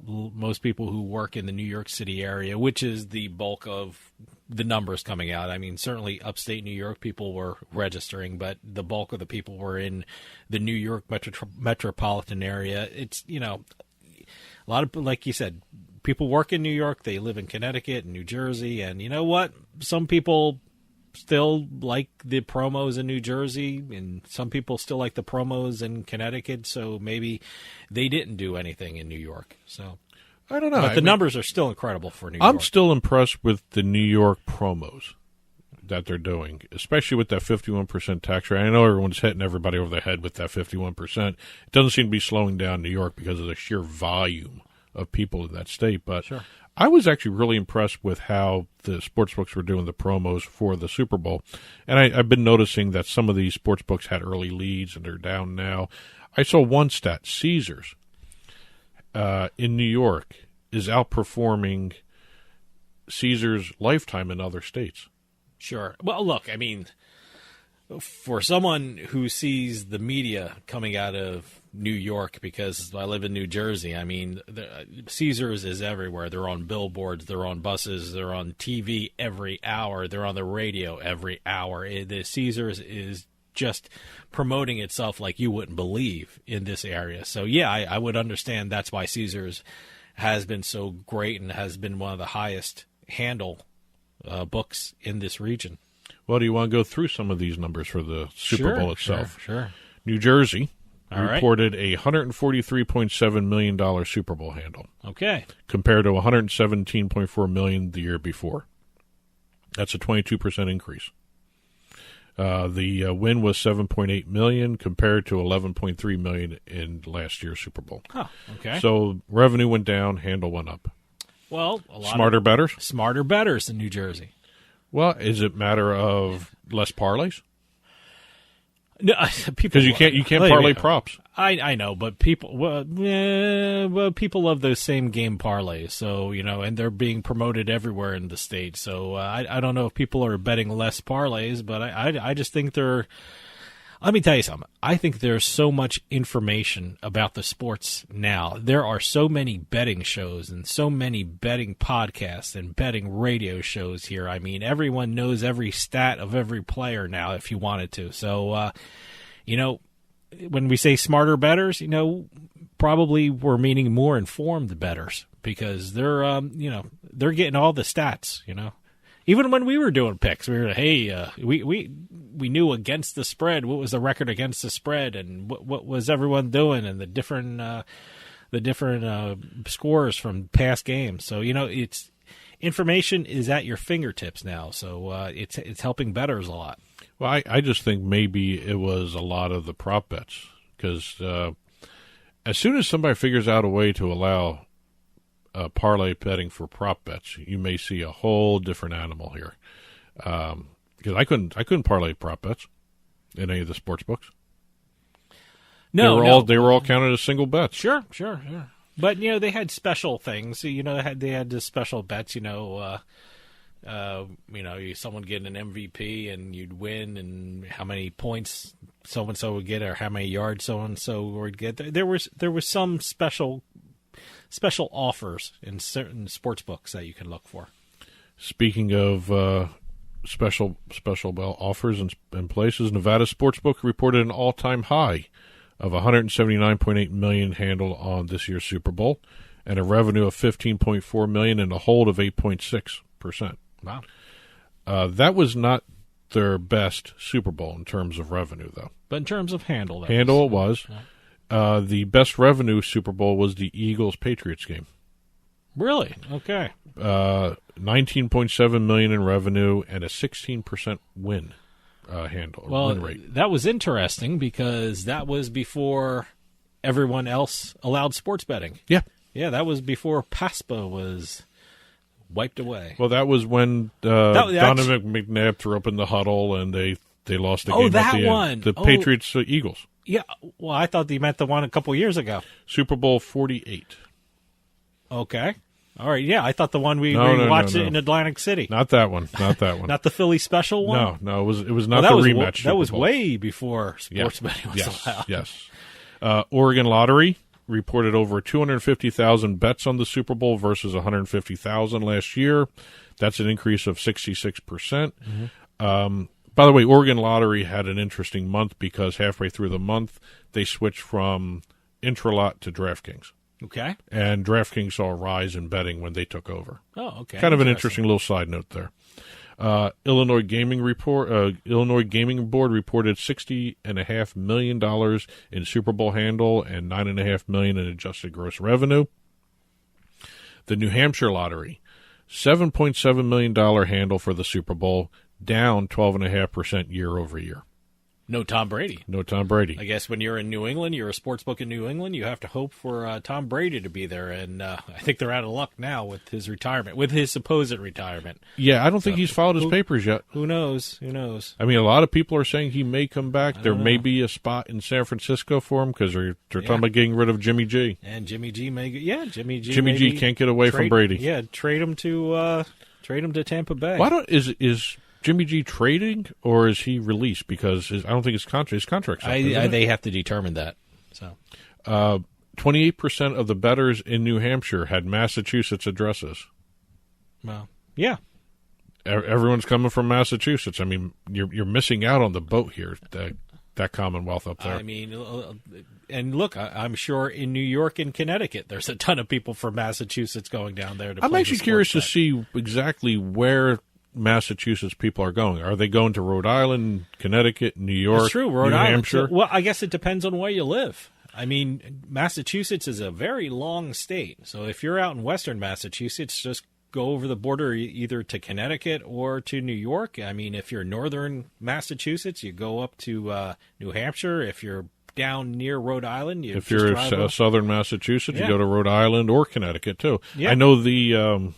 most people who work in the New York City area, which is the bulk of the numbers coming out. I mean, certainly upstate New York people were registering, but the bulk of the people were in the New York metropolitan area. It's a lot of, like you said, people work in New York. They live in Connecticut and New Jersey, and you know what? Some people still like the promos in New Jersey, and some people still like the promos in Connecticut, so maybe they didn't do anything in New York. So I don't know. But the numbers are still incredible for New York. I'm still impressed with the New York promos that they're doing, especially with that 51% tax rate. I know everyone's hitting everybody over the head with that 51%. It doesn't seem to be slowing down New York because of the sheer volume of people in that state, but sure. I was actually really impressed with how the sportsbooks were doing the promos for the Super Bowl. And I've been noticing that some of these sportsbooks had early leads and they're down now. I saw one stat, Caesars in New York is outperforming Caesars Lifetime in other states. Sure. Well, look, I mean, for someone who sees the media coming out of New York, because I live in New Jersey, I mean, Caesars is everywhere. They're on billboards, they're on buses, they're on TV every hour, they're on the radio every hour. The Caesars is just promoting itself like you wouldn't believe in this area. So, yeah, I would understand that's why Caesars has been so great and has been one of the highest handle books in this region. Well, do you want to go through some of these numbers for the Super Bowl itself? Sure. New Jersey All reported a $143.7 million Super Bowl handle. Okay. Compared to $117.4 million the year before. That's a 22% increase. The win was $7.8 million compared to $11.3 million in last year's Super Bowl. Oh, okay. So revenue went down, handle went up. Well, a lot smarter bettors? Smarter bettors in New Jersey. Well, is it a matter of less parlays? No, because you can't parlay props. I know, but people people love those same game parlays. So and they're being promoted everywhere in the state. So I don't know if people are betting less parlays, but I just think they're. Let me tell you something. I think there's so much information about the sports now. There are so many betting shows and so many betting podcasts and betting radio shows here. I mean, everyone knows every stat of every player now if you wanted to. So, when we say smarter bettors, probably we're meaning more informed bettors because they're, they're getting all the stats, Even when we were doing picks, we were we knew against the spread what was the record against the spread and what was everyone doing and the different scores from past games. So it's information is at your fingertips now. So it's helping bettors a lot. Well, I just think maybe it was a lot of the prop bets because as soon as somebody figures out a way to allow parlay betting for prop bets, you may see a whole different animal here. Because I couldn't parlay prop bets in any of the sports books. No, they were all counted as single bets. Sure. But they had special things. They had the special bets. Someone getting an MVP and you'd win, and how many points so and so would get, or how many yards so and so would get. There was some special offers in certain sports books that you can look for. Speaking of special offers and places. Nevada Sportsbook reported an all-time high of $179.8 million handle on this year's Super Bowl, and a revenue of $15.4 million and a hold of 8.6%. Wow. That was not their best Super Bowl in terms of revenue, though. But in terms of handle, it was. The best revenue Super Bowl was the Eagles-Patriots game. Really? Okay. $19.7 million in revenue and a 16% win win rate. That was interesting because that was before everyone else allowed sports betting. Yeah. Yeah, that was before PASPA was wiped away. Well, that was when Donovan McNabb threw up in the huddle and they lost the game at the end. The Patriots Eagles. Yeah. Well, I thought you meant the one a couple years ago. Super Bowl 48. Okay. All right. Yeah, I thought the one we watched in Atlantic City. Not that one. Not that one. Not the Philly special one? No, it was not the rematch. That was way before sports betting was allowed. Yes. Oregon Lottery reported over 250,000 bets on the Super Bowl versus 150,000 last year. That's an increase of 66%. Mm-hmm. By the way, Oregon Lottery had an interesting month because halfway through the month, they switched from Intralot to DraftKings. Okay. And DraftKings saw a rise in betting when they took over. Oh, okay. Kind of an interesting little side note there. Illinois Gaming Board reported $60.5 million in Super Bowl handle and $9.5 million in adjusted gross revenue. The New Hampshire Lottery, $7.7 million handle for the Super Bowl, down 12.5% year over year. No Tom Brady. No Tom Brady. I guess when you're in New England, you're a sports book in New England, you have to hope for Tom Brady to be there. And I think they're out of luck now with his retirement, with his supposed retirement. Yeah, I don't think he's filed his papers yet. Who knows? Who knows? I mean, a lot of people are saying he may come back. There may be a spot in San Francisco for him because they're talking about getting rid of Jimmy G. And Jimmy G may, Jimmy G can't get away from Brady. Yeah, trade him to Tampa Bay. Why don't is Jimmy G trading or is he released? Because I don't think his contract's up. They have to determine that. So, 28% of the bettors in New Hampshire had Massachusetts addresses. Well, yeah. Everyone's coming from Massachusetts. I mean, you're missing out on the boat here. That Commonwealth up there. I mean, and look, I'm sure in New York and Connecticut, there's a ton of people from Massachusetts going down there. I'm actually curious to see exactly where Massachusetts people are going. Are they going to Rhode Island, Connecticut, New York, It's true, Rhode New Island. Hampshire? Well, I guess it depends on where you live. I mean, Massachusetts is a very long state. So if you're out in western Massachusetts, just go over the border either to Connecticut or to New York. I mean, if you're northern Massachusetts, you go up to New Hampshire. If you're down near Rhode Island, if you're southern Massachusetts, you go to Rhode Island or Connecticut too. Yeah. I know the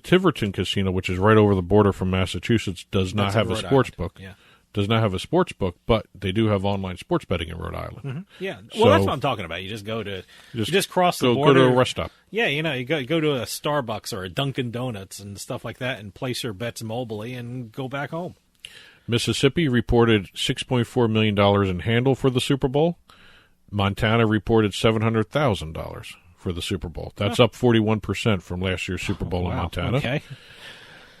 Tiverton Casino, which is right over the border from Massachusetts, does not have a sports book. Yeah. Does not have a sports book, but they do have online sports betting in Rhode Island. Mm-hmm. Yeah, well, that's what I'm talking about. You just go to, you just cross the border. Go to a rest stop. Yeah, you go to a Starbucks or a Dunkin' Donuts and stuff like that, and place your bets mobily and go back home. Mississippi reported $6.4 million in handle for the Super Bowl. Montana reported $700,000 for the Super Bowl. That's up 41% from last year's Super Bowl in Montana. Okay.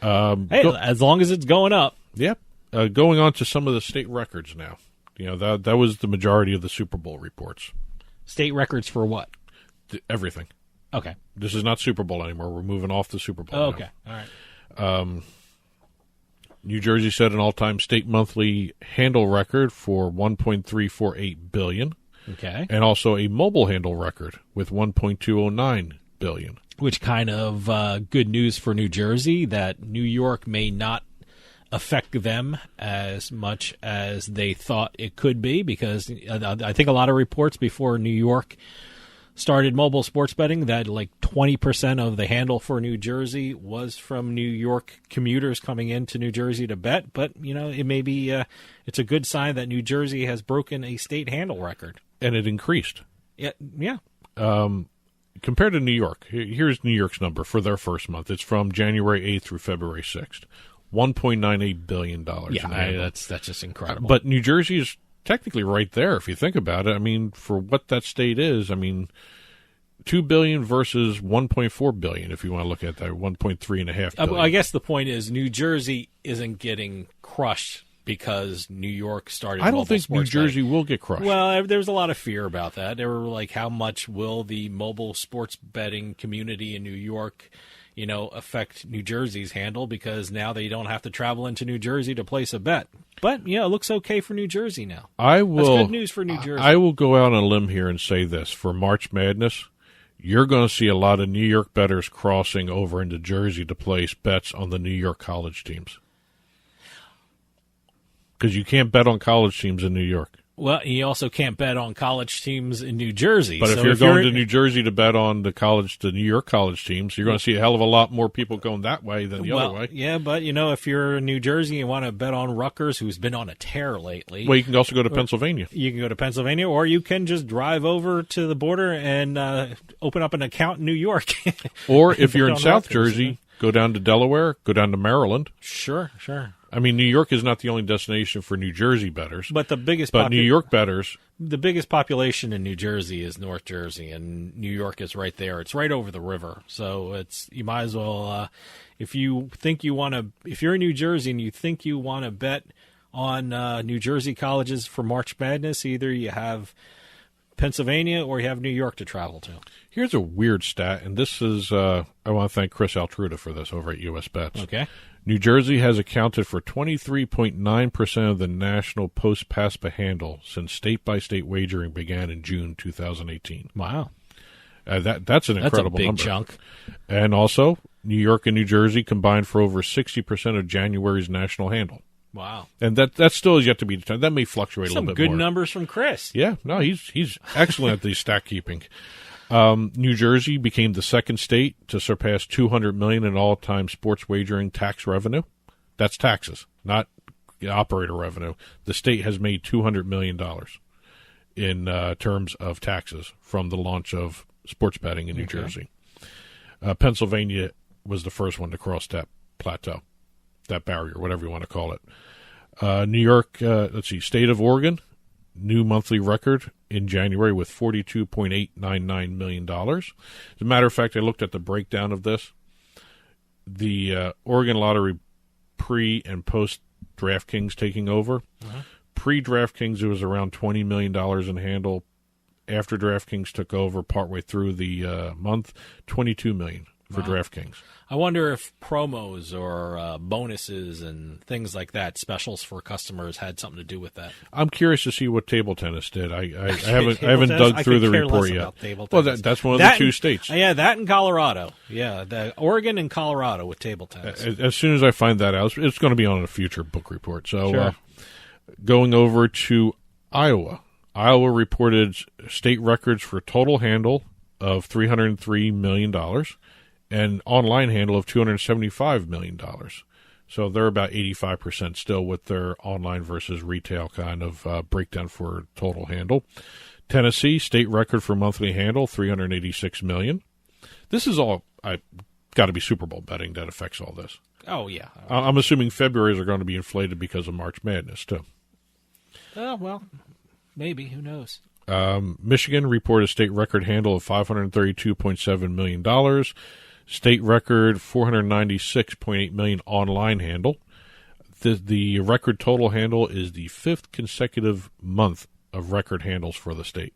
As long as it's going up. Yep. Going on to some of the state records now. You know, that was the majority of the Super Bowl reports. State records for what? Everything. Okay. This is not Super Bowl anymore. We're moving off the Super Bowl. Oh, okay. Now. All right. New Jersey set an all-time state monthly handle record for $1.348 billion. Okay. And also a mobile handle record with $1.209 billion. Which kind of good news for New Jersey that New York may not affect them as much as they thought it could be, because I think a lot of reports before New York started mobile sports betting that like 20% of the handle for New Jersey was from New York commuters coming into New Jersey to bet. But, you know, it may be it's a good sign that New Jersey has broken a state handle record. And it increased. Yeah. Compared to New York, here's New York's number for their first month. It's from January 8th through February 6th. $1.98 billion. Yeah, that's just incredible. But New Jersey is technically right there if you think about it. I mean, for what that state is, I mean, $2 billion versus $1.4 billion, if you want to look at that, $1.3.5 billion. I guess the point is New Jersey isn't getting crushed because New York started. I don't think New Jersey will get crushed. Well, there's a lot of fear about that. They were like, how much will the mobile sports betting community in New York, affect New Jersey's handle, because now they don't have to travel into New Jersey to place a bet. But, it looks okay for New Jersey now. That's good news for New Jersey. I will go out on a limb here and say this. For March Madness, you're going to see a lot of New York bettors crossing over into Jersey to place bets on the New York college teams. Because you can't bet on college teams in New York. Well, you also can't bet on college teams in New Jersey. But if you're going to New Jersey to bet on the New York college teams, you're going to see a hell of a lot more people going that way than the other way. Yeah, but, if you're in New Jersey and want to bet on Rutgers, who's been on a tear lately. Well, you can also go to Pennsylvania. You can go to Pennsylvania, or you can just drive over to the border and open up an account in New York. Or if you're in South Jersey, go down to Delaware, go down to Maryland. Sure. I mean, New York is not the only destination for New Jersey bettors. But New York bettors. The biggest population in New Jersey is North Jersey, and New York is right there. It's right over the river. So you might as well, if you're in New Jersey and you think you want to bet on New Jersey colleges for March Madness, either you have Pennsylvania or you have New York to travel to. Here's a weird stat, and this is, I want to thank Chris Altruda for this over at US Bets. Okay. New Jersey has accounted for 23.9% of the national post-PASPA handle since state-by-state wagering began in June 2018. Wow. That's an incredible big number. chunk. And also, New York and New Jersey combined for over 60% of January's national handle. Wow. And that still is yet to be determined. That may fluctuate a little bit more. Some good numbers from Chris. Yeah, no, he's excellent at the stat keeping. New Jersey became the second state to surpass $200 million in all-time sports wagering tax revenue. That's taxes, not operator revenue. The state has made $200 million in terms of taxes from the launch of sports betting in New Jersey. Pennsylvania was the first one to cross that plateau, that barrier, whatever you want to call it. New York, State of Oregon, new monthly record in January with $42.899 million. As a matter of fact, I looked at the breakdown of this. The Oregon Lottery pre- and post-DraftKings taking over. Pre-DraftKings, it was around $20 million in handle. After DraftKings took over partway through the month, $22 million for DraftKings. I wonder if promos or bonuses and things like that, specials for customers, had something to do with that. I'm curious to see what table tennis did. I haven't dug through the report yet. Well, that's one of the two states. Yeah, that and Colorado. Yeah, the Oregon and Colorado with table tennis. As soon as I find that out, it's going to be on a future book report. So going over to Iowa. Iowa reported state records for total handle of $303 million. And online handle of $275 million. So they're about 85% still with their online versus retail kind of breakdown for total handle. Tennessee, state record for monthly handle, $386 million. This is all got to be Super Bowl betting that affects all this. Oh, yeah. I'm assuming February's are going to be inflated because of March Madness, too. Well, maybe. Who knows? Michigan reported state record handle of $532.7 million. State record, $496.8 million online handle. The record total handle is the fifth consecutive month of record handles for the state.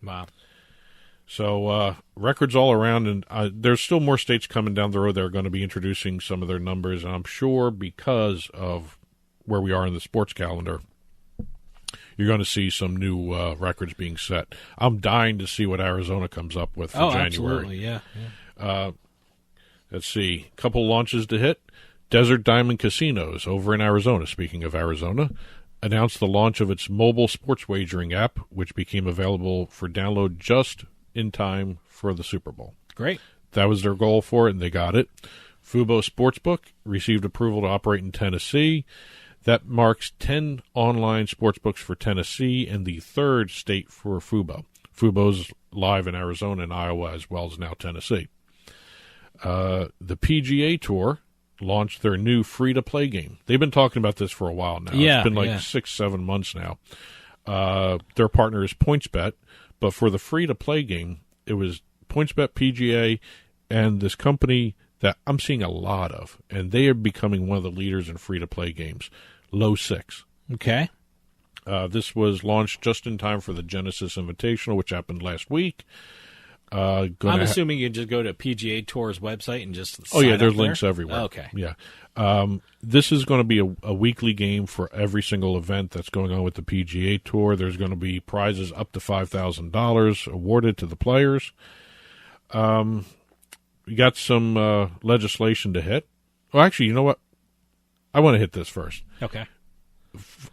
Wow. So records all around, and there's still more states coming down the road that are going to be introducing some of their numbers, and I'm sure because of where we are in the sports calendar, you're going to see some new records being set. I'm dying to see what Arizona comes up with for January. Absolutely, yeah. Let's see. A couple launches to hit. Desert Diamond Casinos over in Arizona, speaking of Arizona, announced the launch of its mobile sports wagering app, which became available for download just in time for the Super Bowl. Great. That was their goal for it, and they got it. Fubo Sportsbook received approval to operate in Tennessee. That marks 10 online sportsbooks for Tennessee and the third state for Fubo. Fubo's live in Arizona and Iowa as well as now Tennessee. The PGA Tour launched their new free-to-play game. They've been talking about this for a while now. Yeah, it's been like 6-7 months now. Their partner is PointsBet, but for the free-to-play game, it was PointsBet, PGA, and this company that I'm seeing a lot of, and they are becoming one of the leaders in free-to-play games, Low Six. Okay. This was launched just in time for the Genesis Invitational, which happened last week. I'm assuming you just go to PGA Tour's website and just there's links everywhere. Okay. Yeah. This is going to be a weekly game for every single event that's going on with the PGA Tour. There's going to be prizes up to $5,000 awarded to the players. We got some legislation to hit. Well, actually, you know what? I want to hit this first. Okay.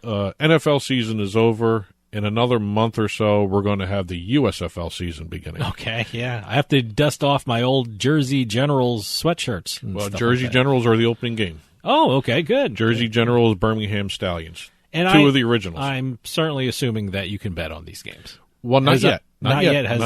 NFL season is over. In another month or so, we're going to have the USFL season beginning. Okay, yeah. I have to dust off my old Jersey Generals sweatshirts. Well, Jersey Generals are the opening game. Oh, okay, good. Jersey Generals, Birmingham Stallions. And two of the originals. I'm certainly assuming that you can bet on these games. Well, not yet. Not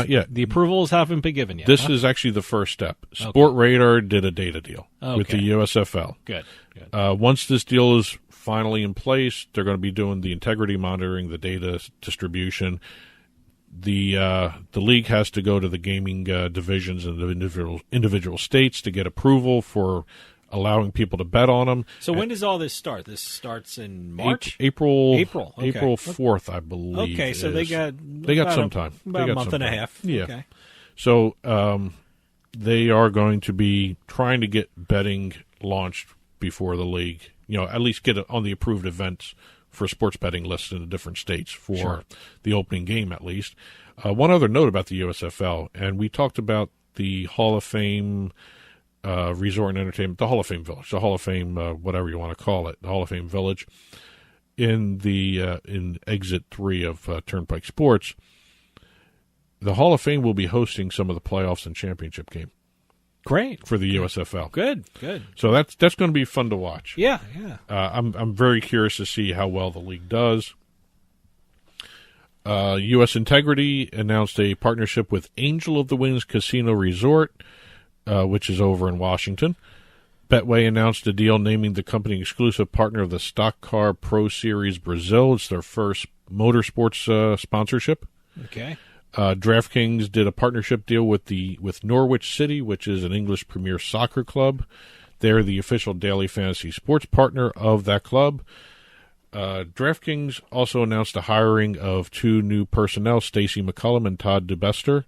yet. The approvals haven't been given yet. This is actually the first step. Sport Radar did a data deal with the USFL. Good. Once this deal is finally in place, they're going to be doing the integrity monitoring, the data distribution. The league has to go to the gaming divisions in the individual states to get approval for allowing people to bet on them. So when does all this start? This starts in March? April Okay. April 4th, I believe. Okay, so they got some time. About a month and a half. Yeah. Okay. So they are going to be trying to get betting launched before the league, at least get it on the approved events for sports betting lists in the different states for the opening game at least. One other note about the USFL, and we talked about the Hall of Fame Resort and Entertainment, the Hall of Fame Village, the Hall of Fame, whatever you want to call it, the Hall of Fame Village, in Exit 3 of Turnpike Sports. The Hall of Fame will be hosting some of the playoffs and championship game. Great for the USFL. Good. So that's going to be fun to watch. Yeah. I'm very curious to see how well the league does. U.S. Integrity announced a partnership with Angel of the Winds Casino Resort, which is over in Washington. Betway announced a deal naming the company exclusive partner of the Stock Car Pro Series Brazil. It's their first motorsports sponsorship. Okay. DraftKings did a partnership deal with Norwich City, which is an English Premier Soccer club. They're the official daily fantasy sports partner of that club. DraftKings also announced the hiring of two new personnel, Stacey McCullum and Todd DeBester.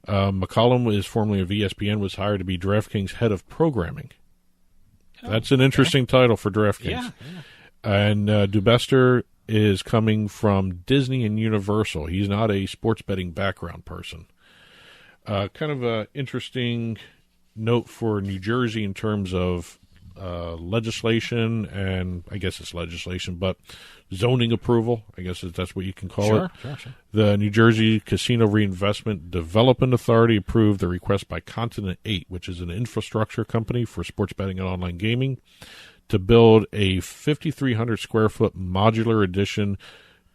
McCullum is formerly of ESPN, was hired to be DraftKings head of programming. That's an interesting title for DraftKings. Yeah. And DeBester is coming from Disney and Universal. He's not a sports betting background person. Kind of an interesting note for New Jersey in terms of legislation, and I guess it's legislation, but zoning approval, I guess that's what you can call it. Sure. The New Jersey Casino Reinvestment Development Authority approved the request by Continent 8, which is an infrastructure company for sports betting and online gaming, to build a 5,300 square foot modular addition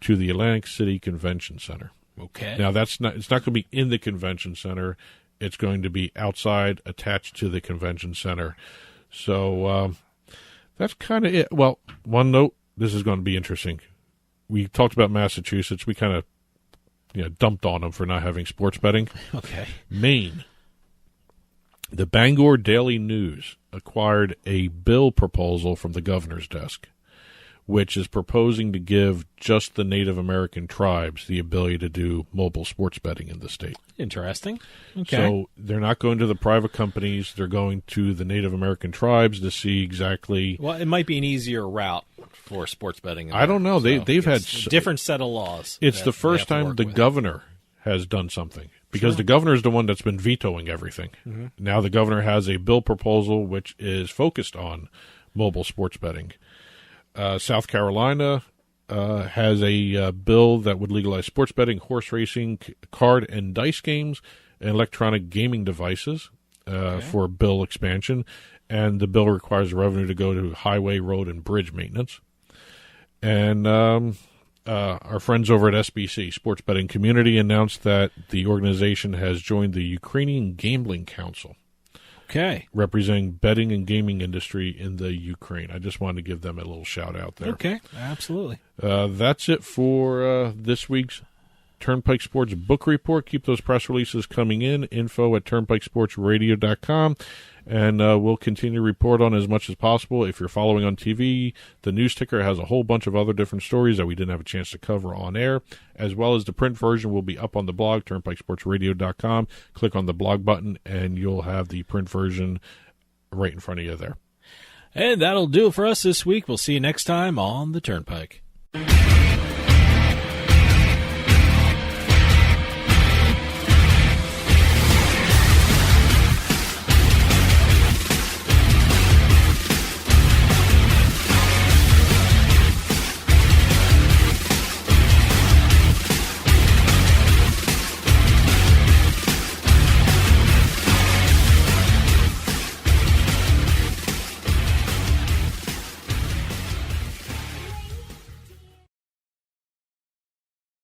to the Atlantic City Convention Center. Okay. Now it's not going to be in the convention center. It's going to be outside, attached to the convention center. So that's kind of it. Well, one note, this is going to be interesting. We talked about Massachusetts. We kind of dumped on them for not having sports betting. Okay. Maine. The Bangor Daily News acquired a bill proposal from the governor's desk, which is proposing to give just the Native American tribes the ability to do mobile sports betting in the state. Interesting. Okay. So they're not going to the private companies. They're going to the Native American tribes to see exactly. Well, it might be an easier route for sports betting. I don't know. They've had a different set of laws. It's the first time the governor has done something. Because the governor is the one that's been vetoing everything. Mm-hmm. Now the governor has a bill proposal which is focused on mobile sports betting. South Carolina has a bill that would legalize sports betting, horse racing, card and dice games, and electronic gaming devices for bill expansion. And the bill requires revenue to go to highway, road, and bridge maintenance. And our friends over at SBC, Sports Betting Community, announced that the organization has joined the Ukrainian Gambling Council. Okay. Representing betting and gaming industry in the Ukraine. I just wanted to give them a little shout out there. Okay, absolutely. That's it for this week's Turnpike Sports Book Report. Keep those press releases coming in. info@turnpikesportsradio.com. And we'll continue to report on as much as possible. If you're following on TV, the news ticker has a whole bunch of other different stories that we didn't have a chance to cover on air, as well as the print version will be up on the blog, turnpikesportsradio.com. Click on the blog button, and you'll have the print version right in front of you there. And that'll do it for us this week. We'll see you next time on the Turnpike.